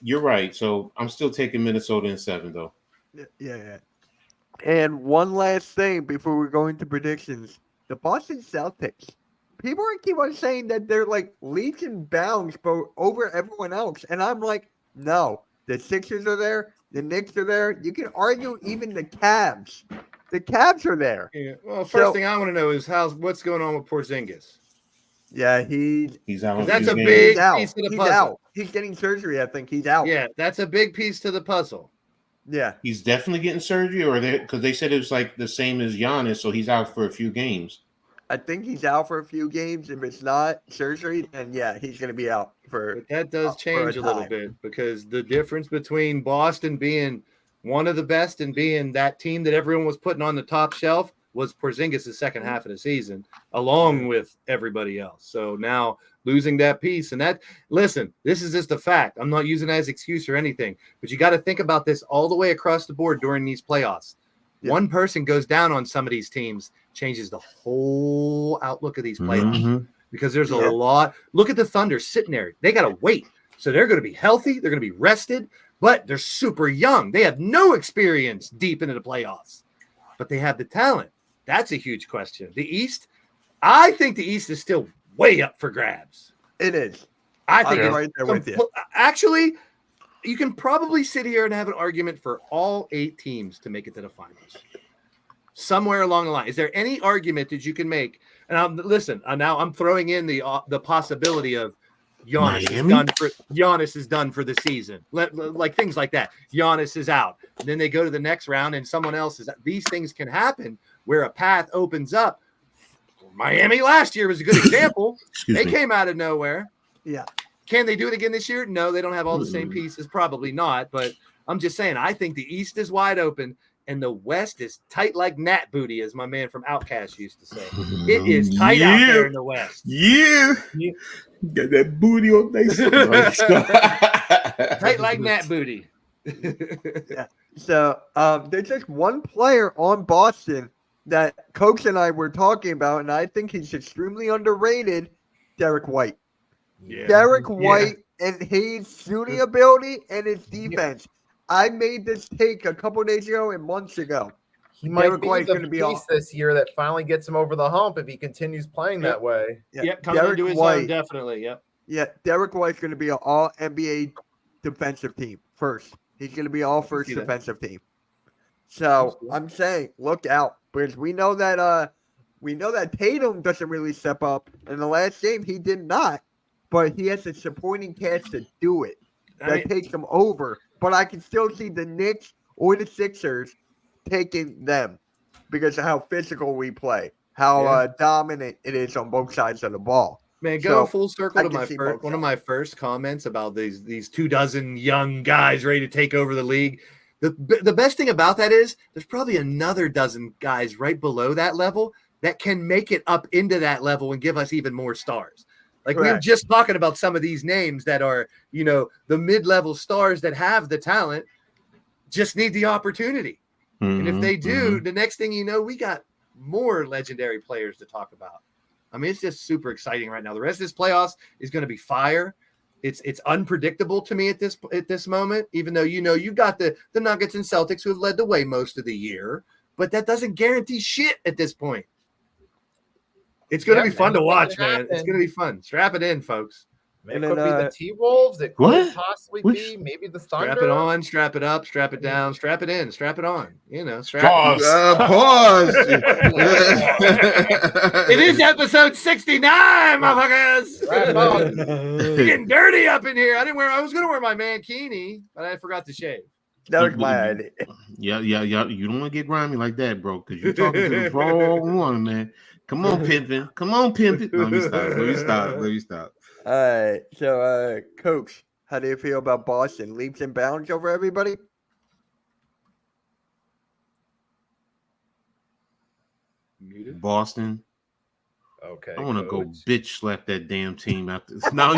you're right. So I'm still taking Minnesota in 7, though. Yeah. And one last thing before we go into predictions. The Boston Celtics. People keep on saying that they're like leaps and bounds over everyone else. And I'm like, no. The Sixers are there. The Knicks are there. You can argue even the Cavs. The Cavs are there. Yeah. Well, first thing I want to know is what's going on with Porzingis. Yeah, he's out. That's a big piece of the he's puzzle. out. He's getting surgery. I think he's out. Yeah, that's a big piece to the puzzle. Yeah, he's definitely getting surgery, or because they said it was like the same as Giannis, so he's out for a few games. I think he's out for a few games. If it's not surgery, then yeah, he's going to be out for. But that does change a little bit, because the difference between Boston being one of the best and being that team that everyone was putting on the top shelf was Porzingis' second half of the season, along with everybody else. So now losing that piece, and listen, this is just a fact. I'm not using it as excuse or anything, but you got to think about this all the way across the board during these playoffs. Yeah. One person goes down on some of these teams, changes the whole outlook of these playoffs, because there's a lot. Look at the Thunder sitting there. They got to wait. So they're going to be healthy. They're going to be rested, but they're super young. They have no experience deep into the playoffs, but they have the talent. That's a huge question. The East, I think the East is still way up for grabs. It is. I think I'm right there with you. Actually, you can probably sit here and have an argument for all 8 teams to make it to the finals. Somewhere along the line. Is there any argument that you can make? And listen, now I'm throwing in the possibility of Giannis is done for the season. Like things like that. Giannis is out. And then they go to the next round and someone else is out. These things can happen where a path opens up. Miami last year was a good example. They came out of nowhere. Yeah. Can they do it again this year? No, they don't have all the same pieces. Probably not. But I'm just saying, I think the East is wide open and the West is tight like gnat booty, as my man from Outkast used to say. It is tight out there in the West. Yeah. Got that booty on tight like gnat booty. Yeah. So there's just one player on Boston that Coach and I were talking about, and I think he's extremely underrated, Derek White. Yeah. Derek White and his shooting ability and his defense. I made this take a couple of days ago and months ago. He might be the piece this year that finally gets him over the hump if he continues playing that way. Yeah, coming into his own, definitely. Yep. Yeah, Derek White's going to be an all-NBA defensive team first. He's going to be all first defensive team. So I'm saying, look out, because we know that We know that Tatum doesn't really step up. In the last game, he did not, but he has a supporting cast to do it. That takes him over. But I can still see the Knicks or the Sixers taking them because of how physical we play, how dominant it is on both sides of the ball. Man, go So, full circle I to can my see first, both one of sides. my first comments about these 24 young guys ready to take over the league. The best thing about that is there's probably another dozen guys right below that level that can make it up into that level and give us even more stars. Like we were Correct. just talking about some of these names that are, the mid-level stars that have the talent, just need the opportunity. And if they do, the next thing you know, we got more legendary players to talk about. I mean, it's just super exciting right now. The rest of this playoffs is going to be fire. It's unpredictable to me at this moment, even though you got the Nuggets and Celtics who have led the way most of the year, but that doesn't guarantee shit at this point. It's going to be fun to watch, man. It's going to be fun. Strap it in, folks. It could be the T-Wolves. It could possibly be maybe the Thunder. Strap it on, strap it up, strap it down, strap it in, strap it on. Strap Pause. Pause. It is episode 69, motherfuckers. Right. Getting dirty up in here. I was gonna wear my mankini, but I forgot to shave. That was my idea. Yeah. You don't want to get grimy like that, bro, because you're talking to the wrong one, man. Come on, pimpin'. Let me stop. All right. So, Coach, how do you feel about Boston? Leaps and bounds over everybody? Boston. Okay. I want to go Coach. bitch slap that damn team after. No,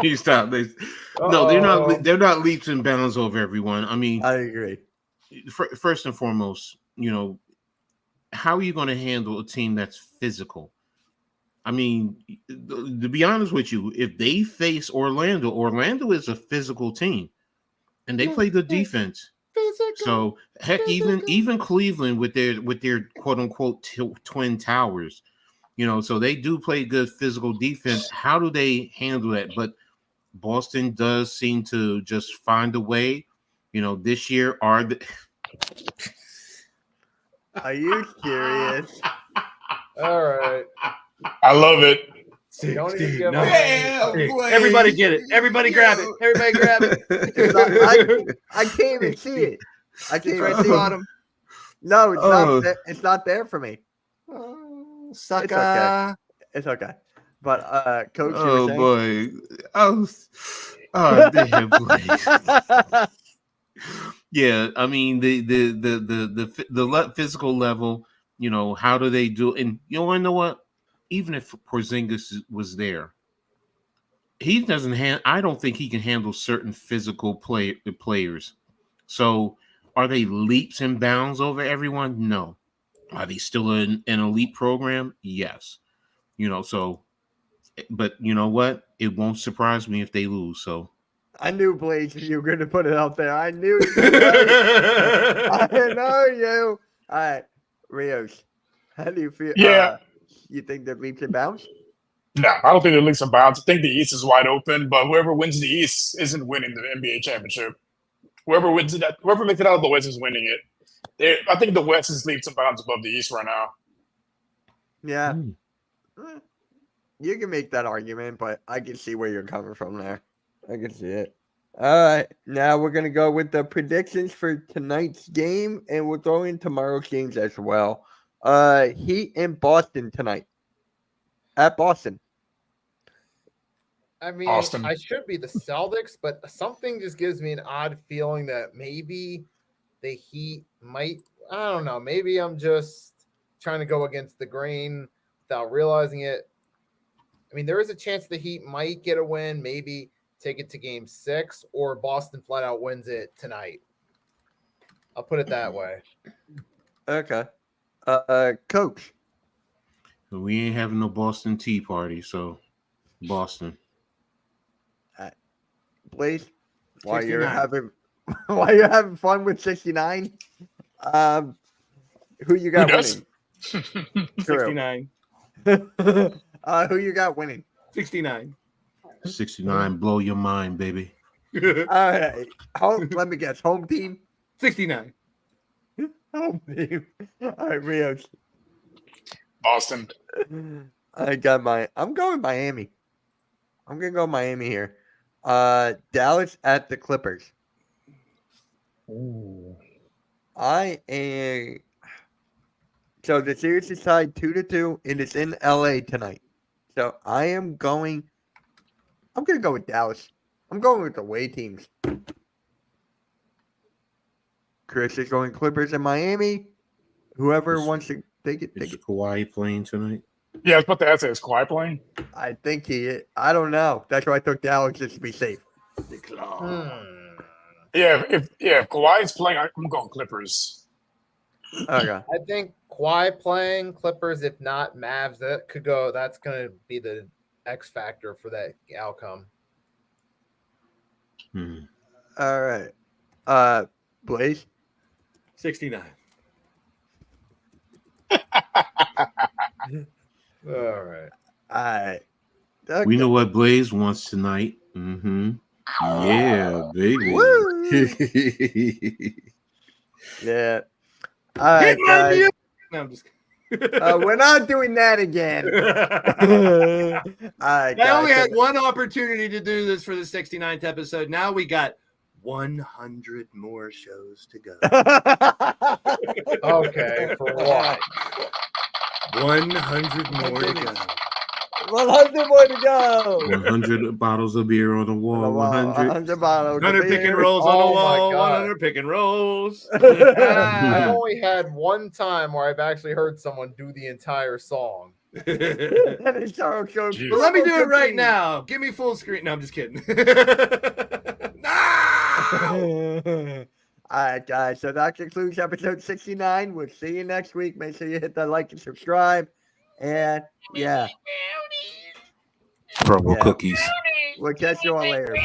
you stop. No, they're not leaps and bounds over everyone. I mean, I agree. First and foremost, how are you going to handle a team that's physical? I mean, to be honest with you, if they face Orlando is a physical team, and they play good defense. So heck, even Cleveland with their quote unquote twin towers, so they do play good physical defense. How do they handle that? But Boston does seem to just find a way. This year Are you serious? All right. I love it. Don't even give Everybody get it. Everybody grab it. Everybody grab it. I can't even see it. I can't Right even at the see it. bottom. No, it's not. It's not there for me. Sucker. It's okay. But Coach, oh boy, damn boy. Yeah, I mean the physical level. How do they do? And you want to know what? Even if Porzingis was there, he doesn't. I don't think he can handle certain physical players. So, are they leaps and bounds over everyone? No. Are they still an elite program? Yes. So, but you know what? It won't surprise me if they lose. So, I knew, Blaze, you were going to put it out there. I knew you. I know you. All right, Rios, how do you feel? Yeah. You think they're leaps and bounds? No, I don't think they're leaps and bounds. I think the East is wide open, but whoever wins the East isn't winning the NBA championship. Whoever makes it out of the West is winning it. I think the West is leaps and bounds above the East right now. Yeah. You can make that argument, but I can see where you're coming from there. I can see it. All right. Now we're going to go with the predictions for tonight's game, and we'll throw in tomorrow's games as well. Heat in Boston tonight. At Boston. I mean, Austin. I should be the Celtics, but something just gives me an odd feeling that maybe the Heat might. I don't know. Maybe I'm just trying to go against the grain without realizing it. I mean, there is a chance the Heat might get a win, maybe take it to game 6, or Boston flat out wins it tonight. I'll put it that way. Okay. Coach. We ain't having no Boston Tea Party, so Boston. Blaze, while 69. you're having fun with 69, who you got Who does? winning? 69. Who you got winning? 69. 69, blow your mind, baby. All right. Let me guess. Home team? 69. Home team. All right, Rios. Boston. I'm going Miami. I'm gonna go Miami here. Dallas at the Clippers. Ooh. I am. So the series is tied 2-2, and it's in LA tonight. So I'm gonna go with Dallas. I'm going with the away teams. Chris is going Clippers in Miami. Whoever wants to take it, take Is it. Kawhi playing tonight? Yeah, I was about to ask, is Kawhi playing? I think he is. I don't know. That's why I took Dallas just to be safe. Yeah, if Kawhi's playing, I'm going Clippers. Okay. I think Kawhi playing Clippers, if not Mavs, that could go. That's going to be the X factor for that outcome. All right. Blaze? 69. All right. All right. Okay. We know what Blaze wants tonight. Mm-hmm. Yeah, baby. Woo! Yeah. All right, guys. No, I'm just We're not doing that again. All right, I only guys. had one opportunity to do this for the 69th episode. Now we got 100 more shows to go. Okay, for what? 100 more to go. 100 more to go. 100 bottles of beer on the wall. 100. 100 bottles. 100 pick and rolls on the Oh my wall. God. 100 pick and rolls. I've only had one time where I've actually heard someone do the entire song. But That is so cool. let me do it right now. Give me full screen. No, I'm just kidding. No! All right, guys. So that concludes episode 69. We'll see you next week. Make sure you hit that like and subscribe. And yeah, Promo Yeah. cookies. we'll catch you all later.